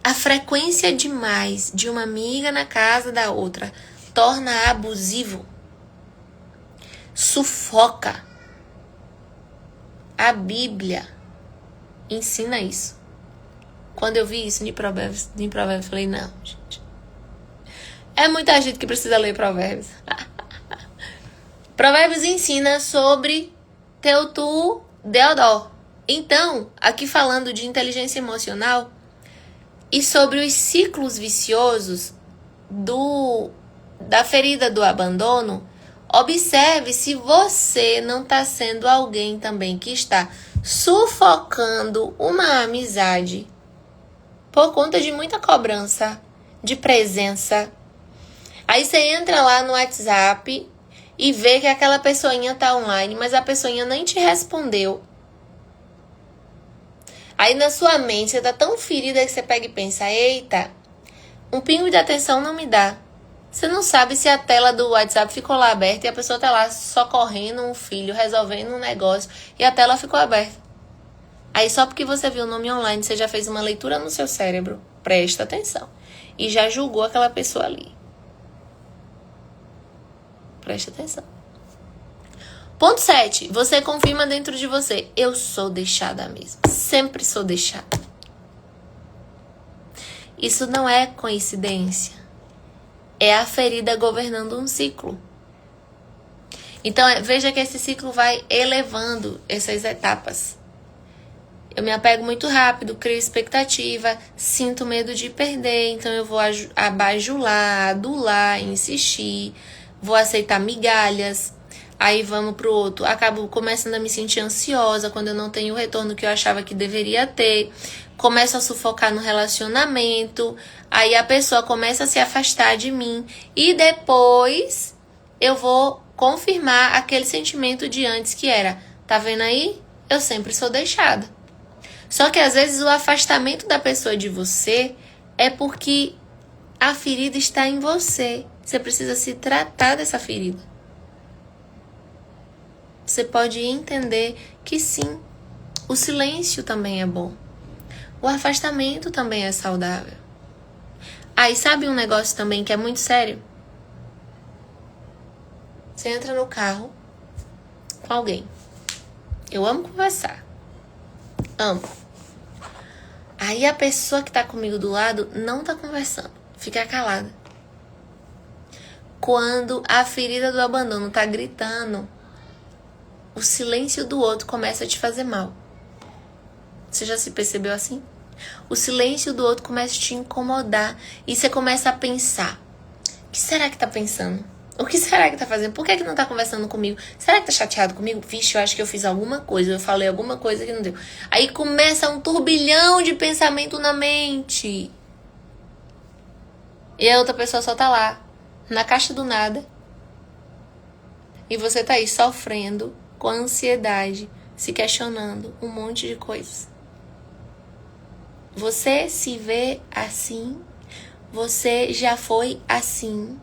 A frequência demais de uma amiga na casa da outra torna abusivo. Sufoca. A Bíblia ensina isso. Quando eu vi isso em Provérbios, eu falei, não, gente. É muita gente que precisa ler Provérbios. Provérbios ensina sobre Teutu Deodó. Então, aqui falando de inteligência emocional e sobre os ciclos viciosos da ferida do abandono, observe se você não está sendo alguém também que está sufocando uma amizade por conta de muita cobrança, de presença. Aí você entra lá no WhatsApp e vê que aquela pessoinha tá online, mas a pessoinha nem te respondeu. Aí na sua mente você tá tão ferida que você pega e pensa, eita, um pingo de atenção não me dá. Você não sabe se a tela do WhatsApp ficou lá aberta e a pessoa tá lá socorrendo um filho, resolvendo um negócio e a tela ficou aberta. Aí só porque você viu o nome online, você já fez uma leitura no seu cérebro, presta atenção, e já julgou aquela pessoa ali. Presta atenção. Ponto 7. Você confirma dentro de você, eu sou deixada mesmo, sempre sou deixada. Isso não é coincidência. É a ferida governando um ciclo. Então, veja que esse ciclo vai elevando essas etapas. Eu me apego muito rápido, crio expectativa, sinto medo de perder, então eu vou abajular, adular, insistir, vou aceitar migalhas, aí vamos pro outro. Acabo começando a me sentir ansiosa quando eu não tenho o retorno que eu achava que deveria ter. Começo a sufocar no relacionamento, aí a pessoa começa a se afastar de mim e depois eu vou confirmar aquele sentimento de antes que era, tá vendo aí? Eu sempre sou deixada. Só que às vezes o afastamento da pessoa de você é porque a ferida está em você. Você precisa se tratar dessa ferida. Você pode entender que sim, o silêncio também é bom. O afastamento também é saudável. Aí sabe um negócio também que é muito sério? Você entra no carro com alguém. Eu amo conversar. Amo. Aí a pessoa que tá comigo do lado não tá conversando. Fica calada. Quando a ferida do abandono tá gritando, o silêncio do outro começa a te fazer mal. Você já se percebeu assim? O silêncio do outro começa a te incomodar. E você começa a pensar. O que será que tá pensando? O que será que tá fazendo? Por que não tá conversando comigo? Será que tá chateado comigo? Vixe, eu acho que eu fiz alguma coisa. Eu falei alguma coisa que não deu. Aí começa um turbilhão de pensamento na mente. E a outra pessoa só tá lá, na caixa do nada. E você tá aí sofrendo com ansiedade, se questionando um monte de coisas. Você se vê assim? Você já foi assim?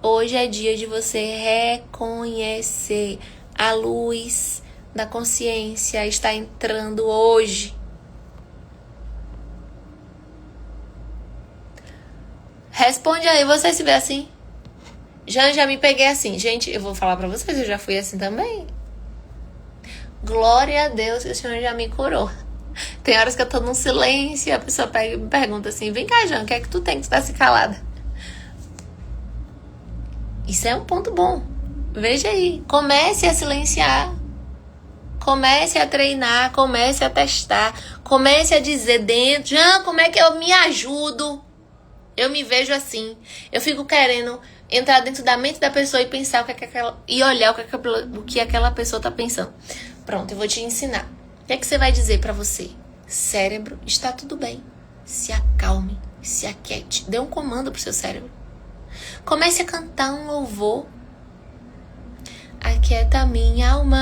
Hoje é dia de você reconhecer. A luz da consciência está entrando hoje. Responde aí, você se vê assim? Já me peguei assim. Gente, eu vou falar pra vocês, eu já fui assim também. Glória a Deus que o Senhor já me curou. Tem horas que eu tô num silêncio e a pessoa pega e me pergunta assim, vem cá, Jean, o que é que tu tem que tu tá se calada? Isso é um ponto bom. Veja aí. Comece a silenciar. Comece a treinar. Comece a testar. Comece a dizer dentro. Jean, como é que eu me ajudo? Eu me vejo assim. Eu fico querendo entrar dentro da mente da pessoa e pensar e olhar o que aquela pessoa tá pensando. Pronto, eu vou te ensinar. O que é que você vai dizer pra você? Cérebro, está tudo bem. Se acalme, se aquiete. Dê um comando pro seu cérebro. Comece a cantar um louvor. aquieta minha alma,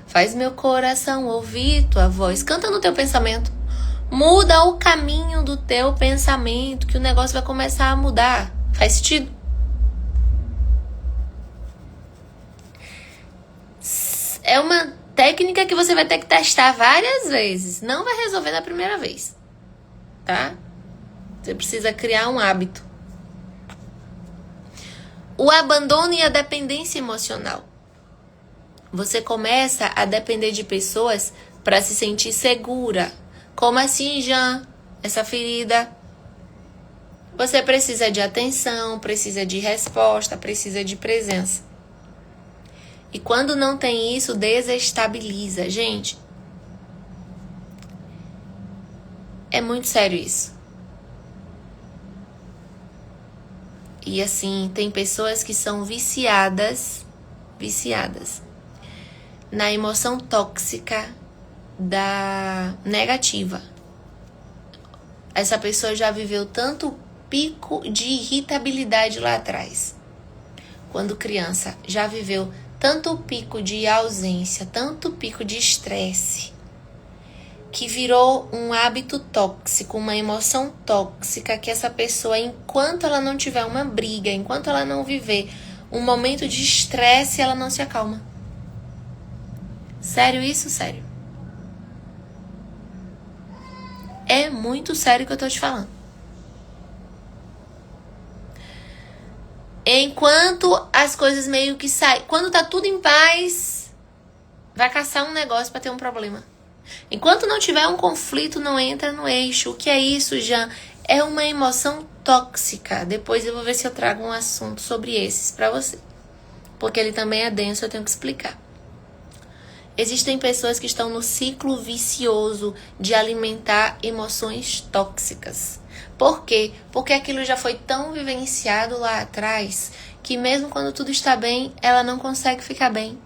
faz meu coração ouvir tua voz. Canta no teu pensamento. Muda o caminho do teu pensamento, que o negócio vai começar a mudar. Faz sentido? É uma técnica que você vai ter que testar várias vezes. Não vai resolver na primeira vez, tá? Você precisa criar um hábito. O abandono e a dependência emocional. Você começa a depender de pessoas para se sentir segura. Como assim, Jean? Essa ferida. Você precisa de atenção, precisa de resposta, precisa de presença. E quando não tem isso, desestabiliza. Gente, é muito sério isso. E assim, tem pessoas que são viciadas na emoção tóxica da negativa. Essa pessoa já viveu tanto pico de irritabilidade lá atrás, quando criança, já viveu tanto pico de ausência, tanto pico de estresse, que virou um hábito tóxico, uma emoção tóxica, que essa pessoa, enquanto ela não tiver uma briga, enquanto ela não viver um momento de estresse, ela não se acalma. Sério isso? Sério. É muito sério o que eu tô te falando. Enquanto as coisas meio que saem, quando tá tudo em paz, vai caçar um negócio pra ter um problema. Enquanto não tiver um conflito, não entra no eixo. O que é isso, Jean? É uma emoção tóxica. Depois eu vou ver se eu trago um assunto sobre esses pra você, porque ele também é denso, eu tenho que explicar. Existem pessoas que estão no ciclo vicioso de alimentar emoções tóxicas. Por quê? Porque aquilo já foi tão vivenciado lá atrás que mesmo quando tudo está bem, ela não consegue ficar bem.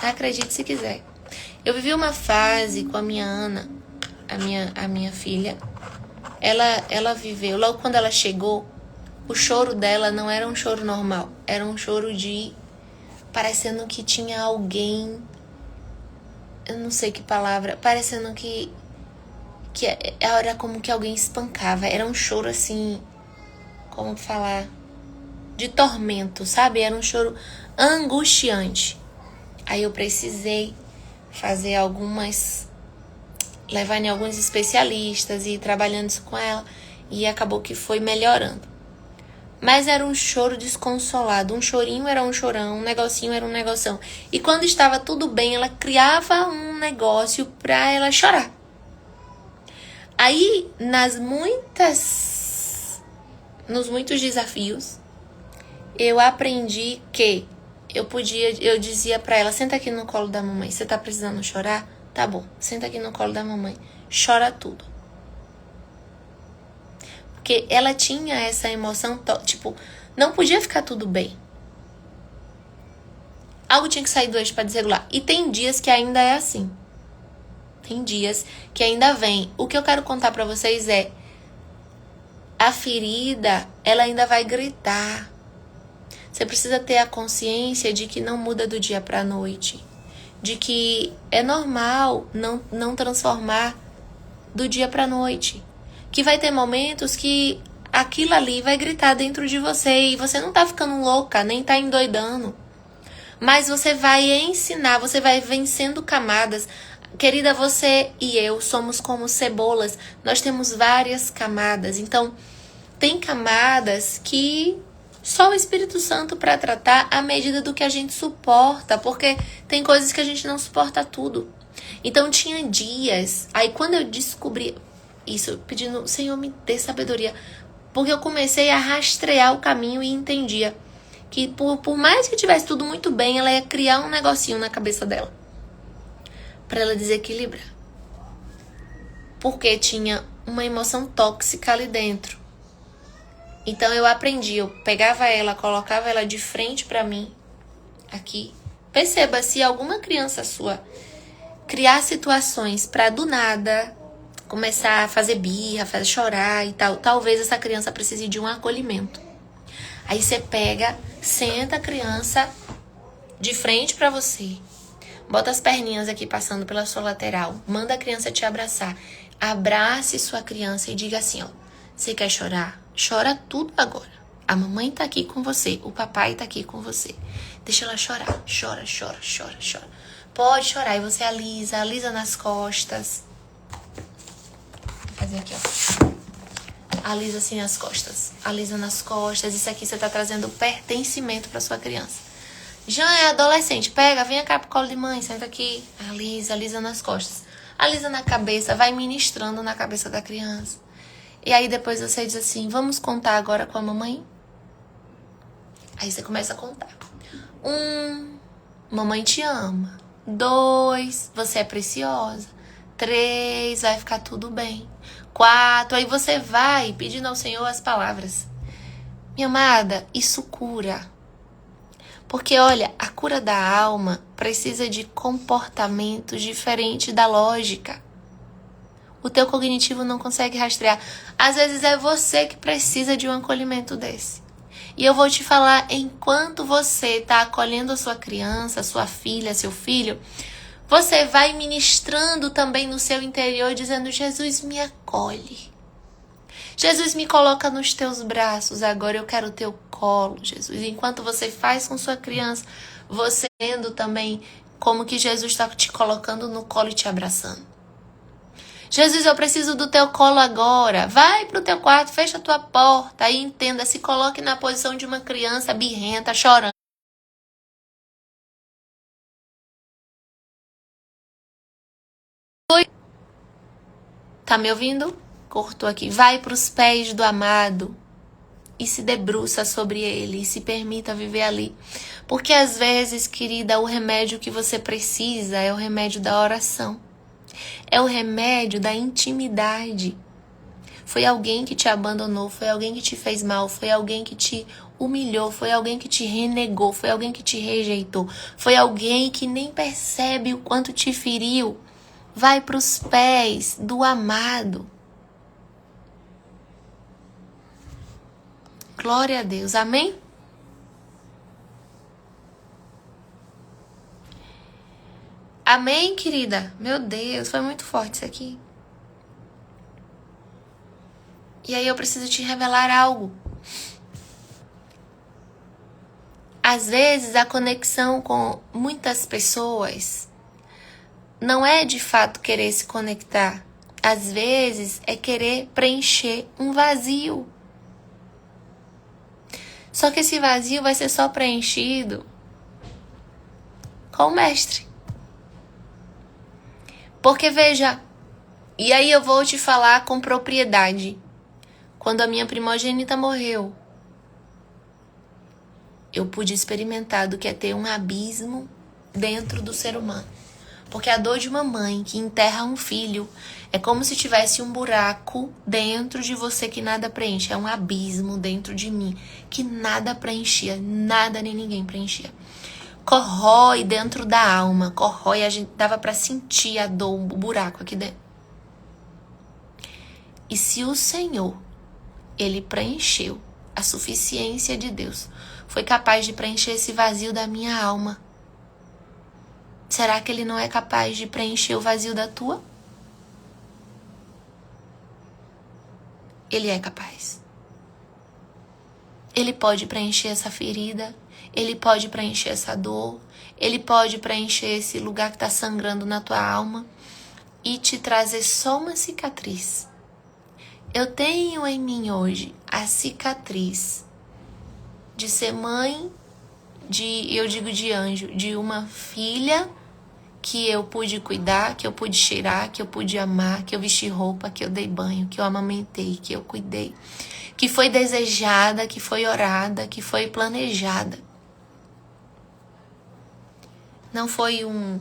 Acredite se quiser. Eu vivi uma fase com a minha Ana, a minha filha. Ela viveu, logo quando ela chegou, o choro dela não era um choro normal. Era um choro de... parecendo que tinha alguém... eu não sei que palavra... parecendo que era como que alguém espancava. Era um choro assim... como falar? De tormento, sabe? Era um choro angustiante. Aí eu precisei fazer levar em alguns especialistas e ir trabalhando isso com ela. E acabou que foi melhorando. Mas era um choro desconsolado. Um chorinho era um chorão, um negocinho era um negoção. E quando estava tudo bem, ela criava um negócio pra ela chorar. Aí, nos muitos desafios, eu aprendi que eu dizia pra ela, senta aqui no colo da mamãe. Você tá precisando chorar? Tá bom, senta aqui no colo da mamãe. Chora tudo. Porque ela tinha essa emoção, tipo, não podia ficar tudo bem. Algo tinha que sair do eixo pra desregular. E tem dias que ainda é assim. Tem dias que ainda vem. O que eu quero contar pra vocês é, a ferida, ela ainda vai gritar. Você precisa ter a consciência de que não muda do dia pra noite. De que é normal não transformar do dia pra noite. Que vai ter momentos que aquilo ali vai gritar dentro de você e você não tá ficando louca, nem tá endoidando. Mas você vai ensinar, você vai vencendo camadas. Querida, você e eu somos como cebolas. Nós temos várias camadas. Então, tem camadas que só o Espírito Santo para tratar à medida do que a gente suporta. Porque tem coisas que a gente não suporta tudo. Então, tinha dias... Aí, quando eu descobri isso, pedindo, Senhor, me dê sabedoria. Porque eu comecei a rastrear o caminho e entendia que por mais que tivesse tudo muito bem, ela ia criar um negocinho na cabeça dela para ela desequilibrar. Porque tinha uma emoção tóxica ali dentro. Então eu aprendi, eu pegava ela, colocava ela de frente para mim, aqui. Perceba, se alguma criança sua criar situações para do nada começar a fazer birra, fazer chorar e tal, talvez essa criança precise de um acolhimento. Aí você pega, senta a criança de frente pra você. Bota as perninhas aqui passando pela sua lateral. Manda a criança te abraçar. Abrace sua criança e diga assim, ó. Você quer chorar? Chora tudo agora. A mamãe tá aqui com você. O papai tá aqui com você. Deixa ela chorar. Chora, chora, chora, chora. Pode chorar. E você alisa nas costas. Vou fazer aqui, ó. Alisa assim nas costas. Alisa nas costas. Isso aqui você tá trazendo pertencimento pra sua criança. Já é adolescente. Pega, vem cá pro colo de mãe. Senta aqui. Alisa nas costas. Alisa na cabeça. Vai ministrando na cabeça da criança. E aí depois você diz assim, vamos contar agora com a mamãe? Aí você começa a contar. 1, mamãe te ama. 2, você é preciosa. 3, vai ficar tudo bem. 4, aí você vai pedindo ao Senhor as palavras. Minha amada, isso cura. Porque, olha, a cura da alma precisa de comportamentos diferentes da lógica. O teu cognitivo não consegue rastrear. Às vezes é você que precisa de um acolhimento desse. E eu vou te falar, enquanto você está acolhendo a sua criança, sua filha, seu filho, você vai ministrando também no seu interior, dizendo, Jesus, me acolhe. Jesus, me coloca nos teus braços, agora eu quero o teu colo, Jesus. Enquanto você faz com sua criança, você vendo também como que Jesus está te colocando no colo e te abraçando. Jesus, eu preciso do teu colo agora. Vai pro teu quarto, fecha a tua porta e entenda, se coloque na posição de uma criança birrenta, chorando. Tá me ouvindo? Cortou aqui. Vai pros pés do amado e se debruça sobre ele e se permita viver ali. Porque às vezes, querida, o remédio que você precisa é o remédio da oração. É o remédio da intimidade. Foi alguém que te abandonou, foi alguém que te fez mal, foi alguém que te humilhou, foi alguém que te renegou, foi alguém que te rejeitou, foi alguém que nem percebe o quanto te feriu. Vai para os pés do amado. Glória a Deus, amém? Amém, querida? Meu Deus, foi muito forte isso aqui. E aí eu preciso te revelar algo. Às vezes a conexão com muitas pessoas não é de fato querer se conectar. Às vezes é querer preencher um vazio. Só que esse vazio vai ser só preenchido com o mestre. Porque veja, e aí eu vou te falar com propriedade. Quando a minha primogênita morreu, eu pude experimentar do que é ter um abismo dentro do ser humano. Porque a dor de uma mãe que enterra um filho é como se tivesse um buraco dentro de você que nada preenche. É um abismo dentro de mim que nada preenchia, nada nem ninguém preenchia. Corrói dentro da alma, corrói, a gente dava pra sentir a dor, o buraco aqui dentro. E se o Senhor, Ele preencheu, a suficiência de Deus, foi capaz de preencher esse vazio da minha alma, será que Ele não é capaz de preencher o vazio da tua? Ele é capaz. Ele pode preencher essa ferida, Ele pode preencher essa dor, Ele pode preencher esse lugar que está sangrando na tua alma e te trazer só uma cicatriz. Eu tenho em mim hoje a cicatriz de ser mãe eu digo de anjo, de uma filha que eu pude cuidar, que eu pude cheirar, que eu pude amar, que eu vesti roupa, que eu dei banho, que eu amamentei, que eu cuidei, que foi desejada, que foi orada, que foi planejada. Não foi um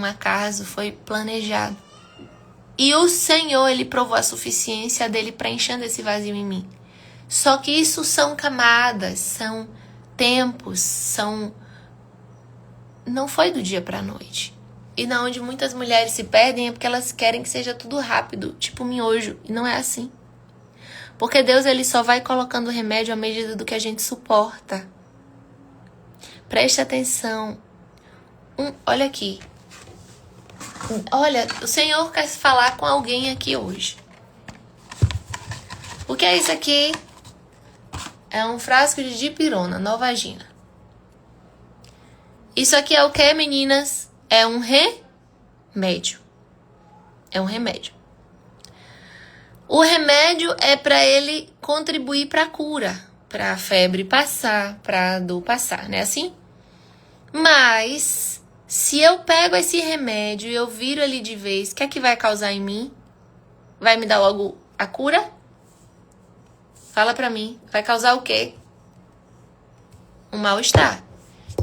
acaso, foi planejado. E o Senhor, Ele provou a suficiência dele preenchendo esse vazio em mim. Só que isso são camadas, são tempos, não foi do dia pra noite. E na onde muitas mulheres se perdem é porque elas querem que seja tudo rápido, tipo miojo. E não é assim. Porque Deus, ele só vai colocando remédio à medida do que a gente suporta. Preste atenção. Olha aqui. Olha, o Senhor quer falar com alguém aqui hoje. O que é isso aqui? É um frasco de dipirona, Novagina. Isso aqui é o que, meninas? É um remédio. É um remédio. O remédio é para ele contribuir para a cura, para a febre passar, para a dor passar, não é assim? Mas, se eu pego esse remédio e eu viro ele de vez, o que é que vai causar em mim? Vai me dar logo a cura? Fala pra mim. Vai causar o quê? Um mal-estar.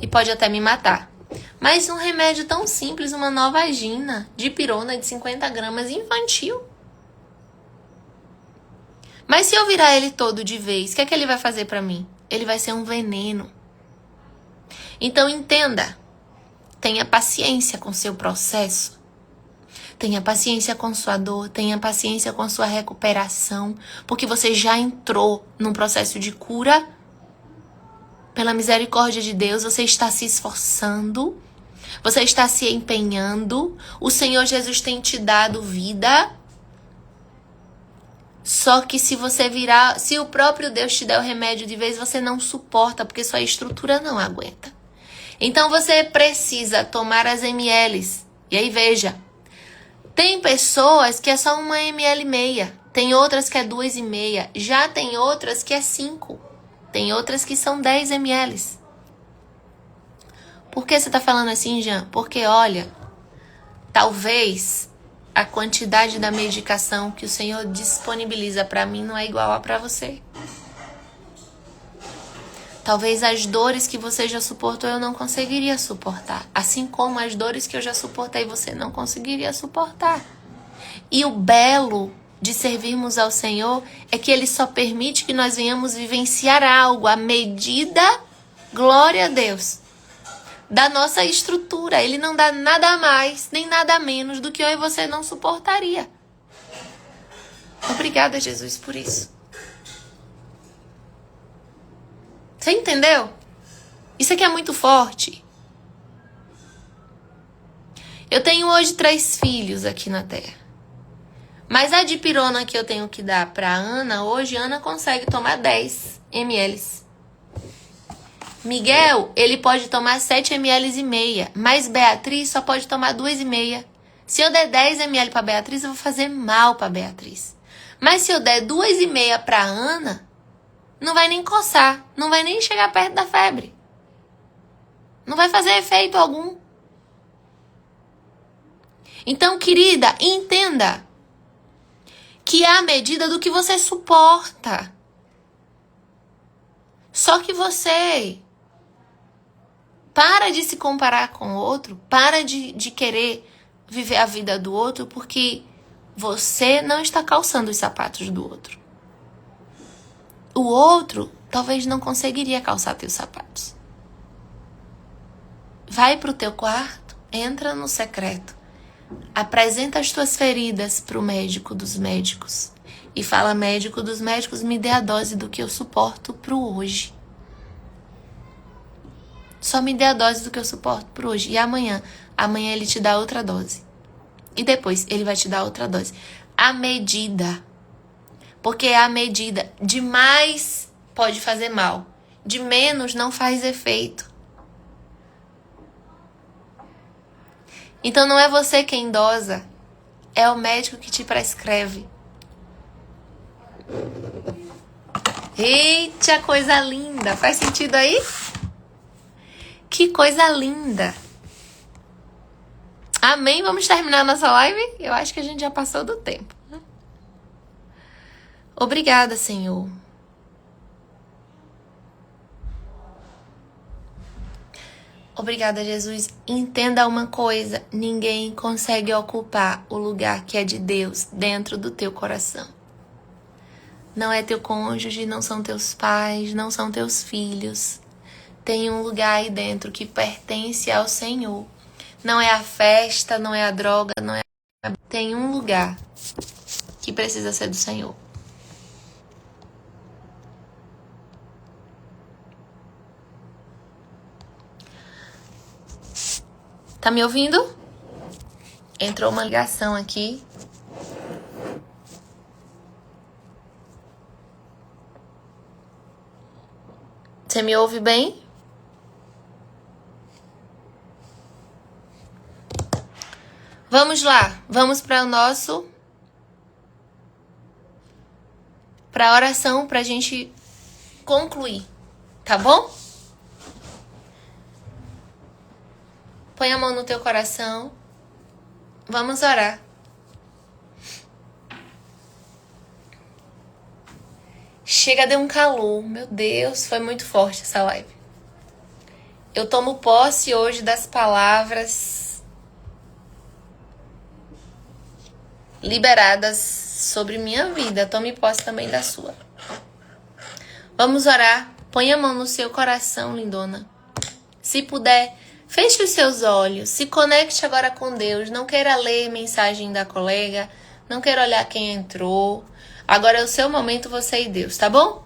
E pode até me matar. Mas um remédio tão simples, uma Novagina, dipirona de 50 gramas, infantil. Mas se eu virar ele todo de vez, o que é que ele vai fazer pra mim? Ele vai ser um veneno. Então entenda, tenha paciência com seu processo, tenha paciência com sua dor, tenha paciência com sua recuperação, porque você já entrou num processo de cura. Pela misericórdia de Deus, você está se esforçando, você está se empenhando, o Senhor Jesus tem te dado vida. Só que se você virar, se o próprio Deus te der o remédio de vez, você não suporta, porque sua estrutura não aguenta. Então você precisa tomar as mls. E aí veja, tem pessoas que é só 1,5 ml, tem outras que é 2,5, já tem outras que é 5, tem outras que são 10 ml. Por que você tá falando assim, Jean? Porque olha, talvez a quantidade da medicação que o Senhor disponibiliza para mim não é igual a para você. Talvez as dores que você já suportou eu não conseguiria suportar. Assim como as dores que eu já suportei você não conseguiria suportar. E o belo de servirmos ao Senhor é que Ele só permite que nós venhamos vivenciar algo à medida, glória a Deus, da nossa estrutura. Ele não dá nada mais, nem nada menos do que eu e você não suportaria. Obrigada, Jesus, por isso. Você entendeu? Isso aqui é muito forte. Eu tenho hoje 3 filhos aqui na Terra. Mas a dipirona que eu tenho que dar pra Ana, hoje Ana consegue tomar 10 ml. Miguel, ele pode tomar 7,5 ml, mas Beatriz só pode tomar 2,5. Se eu der 10 ml pra Beatriz, eu vou fazer mal pra Beatriz. Mas se eu der 2,5 pra Ana, não vai nem coçar, não vai nem chegar perto da febre. Não vai fazer efeito algum. Então, querida, entenda que é a medida do que você suporta. Só que você para de se comparar com o outro, para de querer viver a vida do outro, porque você não está calçando os sapatos do outro. O outro talvez não conseguiria calçar teus sapatos. Vai pro teu quarto, entra no secreto, apresenta as tuas feridas pro médico dos médicos e fala: médico dos médicos, me dê a dose do que eu suporto pro hoje. Só me dê a dose do que eu suporto pro hoje. E amanhã ele te dá outra dose. E depois ele vai te dar outra dose. A medida. Porque é a medida. De mais pode fazer mal. De menos não faz efeito. Então não é você quem dosa. É o médico que te prescreve. Eita, coisa linda. Faz sentido aí? Que coisa linda. Amém? Vamos terminar nossa live? Eu acho que a gente já passou do tempo. Obrigada, Senhor. Obrigada, Jesus. Entenda uma coisa: ninguém consegue ocupar o lugar que é de Deus dentro do teu coração. Não é teu cônjuge, não são teus pais, não são teus filhos. Tem um lugar aí dentro que pertence ao Senhor. Não é a festa, não é a droga, não é... Tem um lugar que precisa ser do Senhor. Tá me ouvindo? Entrou uma ligação aqui. Você me ouve bem? Vamos lá. Vamos para a oração pra gente concluir, tá bom? Põe a mão no teu coração. Vamos orar. Chega, deu um calor. Meu Deus, foi muito forte essa live. Eu tomo posse hoje das palavras liberadas sobre minha vida. Tome posse também da sua. Vamos orar. Põe a mão no seu coração, lindona. Se puder, feche os seus olhos. Se conecte agora com Deus. Não queira ler mensagem da colega. Não queira olhar quem entrou. Agora é o seu momento, você e Deus, tá bom?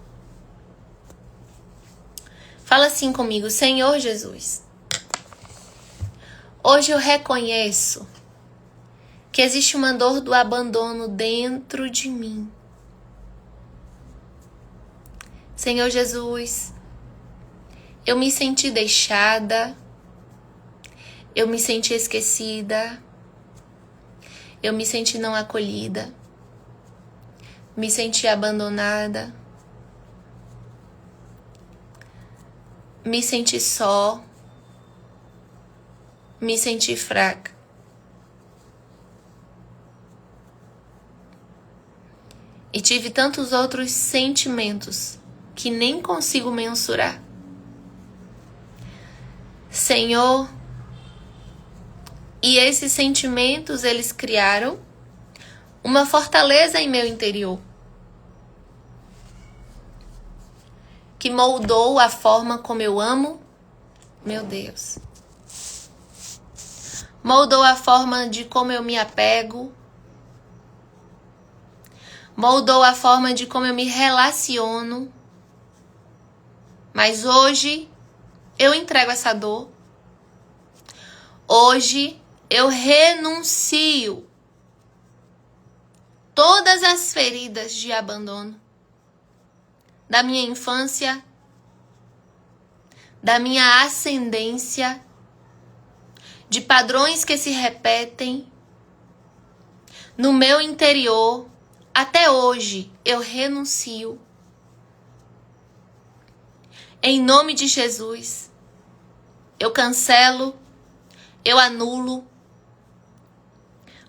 Fala assim comigo. Senhor Jesus, hoje eu reconheço que existe uma dor do abandono dentro de mim. Senhor Jesus, eu me senti deixada, eu me senti esquecida, eu me senti não acolhida, me senti abandonada, me senti só, me senti fraca. E tive tantos outros sentimentos que nem consigo mensurar. Senhor, e esses sentimentos, eles criaram uma fortaleza em meu interior, que moldou a forma como eu amo, meu Deus. Moldou a forma de como eu me apego, moldou a forma de como eu me relaciono. Mas hoje eu entrego essa dor. Hoje eu renuncio todas as feridas de abandono da minha infância, da minha ascendência, de padrões que se repetem no meu interior. Até hoje eu renuncio. Em nome de Jesus, eu cancelo, eu anulo.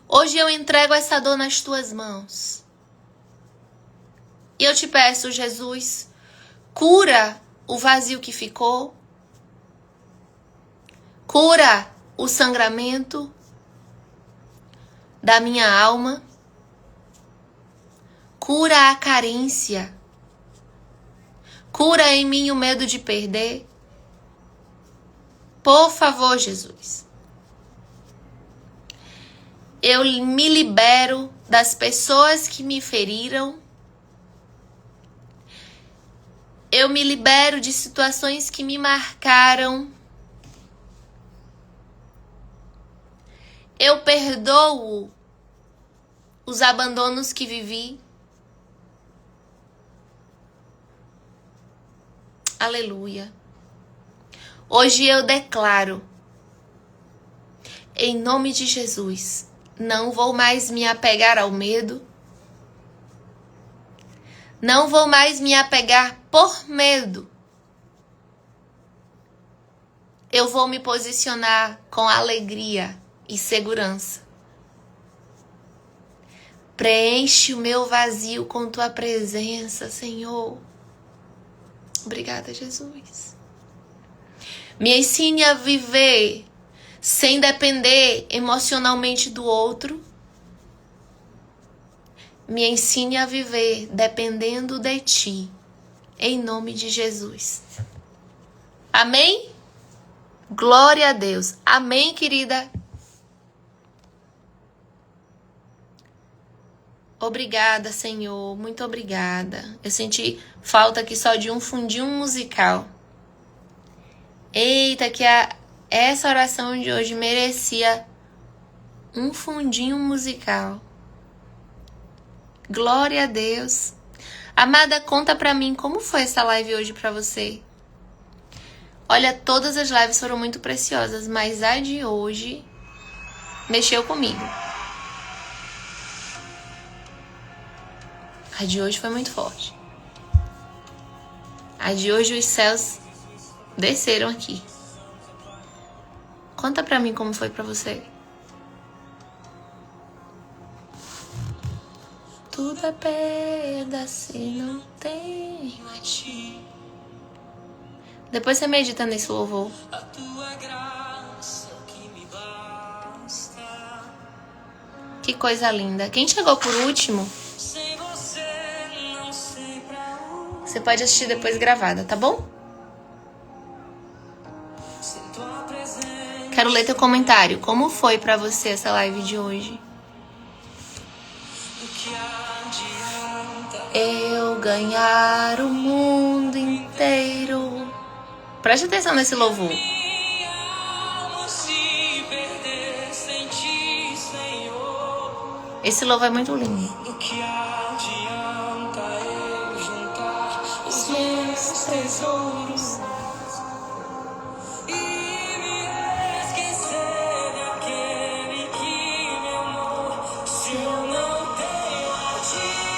Hoje eu entrego essa dor nas tuas mãos. E eu te peço, Jesus, cura o vazio que ficou, cura o sangramento da minha alma, cura a carência, cura em mim o medo de perder. Por favor, Jesus. Eu me libero das pessoas que me feriram. Eu me libero de situações que me marcaram. Eu perdoo os abandonos que vivi. Aleluia. Hoje eu declaro, em nome de Jesus, não vou mais me apegar ao medo. Não vou mais me apegar por medo. Eu vou me posicionar com alegria e segurança. Preenche o meu vazio com tua presença, Senhor. Obrigada, Jesus. Me ensine a viver sem depender emocionalmente do outro. Me ensine a viver dependendo de ti. Em nome de Jesus. Amém? Glória a Deus. Amém, querida? Obrigada, Senhor. Muito obrigada. Eu senti falta aqui só de um fundinho musical. Eita, que Essa oração de hoje merecia um fundinho musical. Glória a Deus. Amada, conta pra mim como foi essa live hoje pra você. Olha, todas as lives foram muito preciosas, mas a de hoje mexeu comigo. A de hoje foi muito forte. A de hoje os céus desceram aqui. Conta pra mim como foi pra você. Tudo é perda se não tem a ti. Depois você medita nesse louvor. A tua graça que me basta. Que coisa linda. Quem chegou por último, sem você, não sei pra onde. Você pode assistir depois gravada, tá bom? Quero ler teu comentário. Como foi pra você essa live de hoje? Eu ganhar o mundo inteiro. Preste atenção nesse louvor. Esse louvor é muito lindo. Os meus tesouros.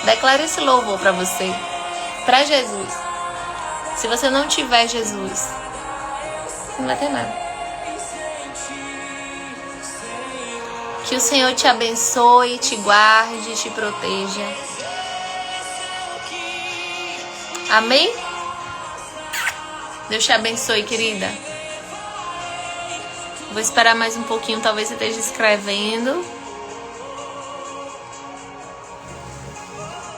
Declare esse louvor para você, para Jesus. Se você não tiver Jesus, não vai ter nada. Que o Senhor te abençoe, te guarde, te proteja. Amém? Deus te abençoe, querida. Vou esperar mais um pouquinho, talvez você esteja escrevendo.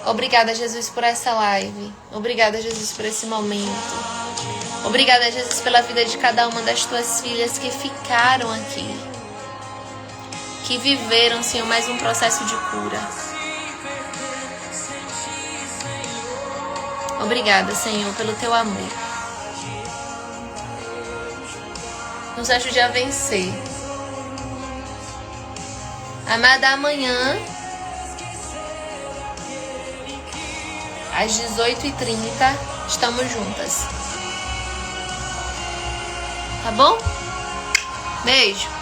Obrigada, Jesus, por essa live. Obrigada, Jesus, por esse momento. Obrigada, Jesus, pela vida de cada uma das tuas filhas que ficaram aqui. Que viveram, Senhor, mais um processo de cura. Obrigada, Senhor, pelo teu amor. Nos ajude a vencer. Amada, amanhã, às 18h30, estamos juntas. Tá bom? Beijo.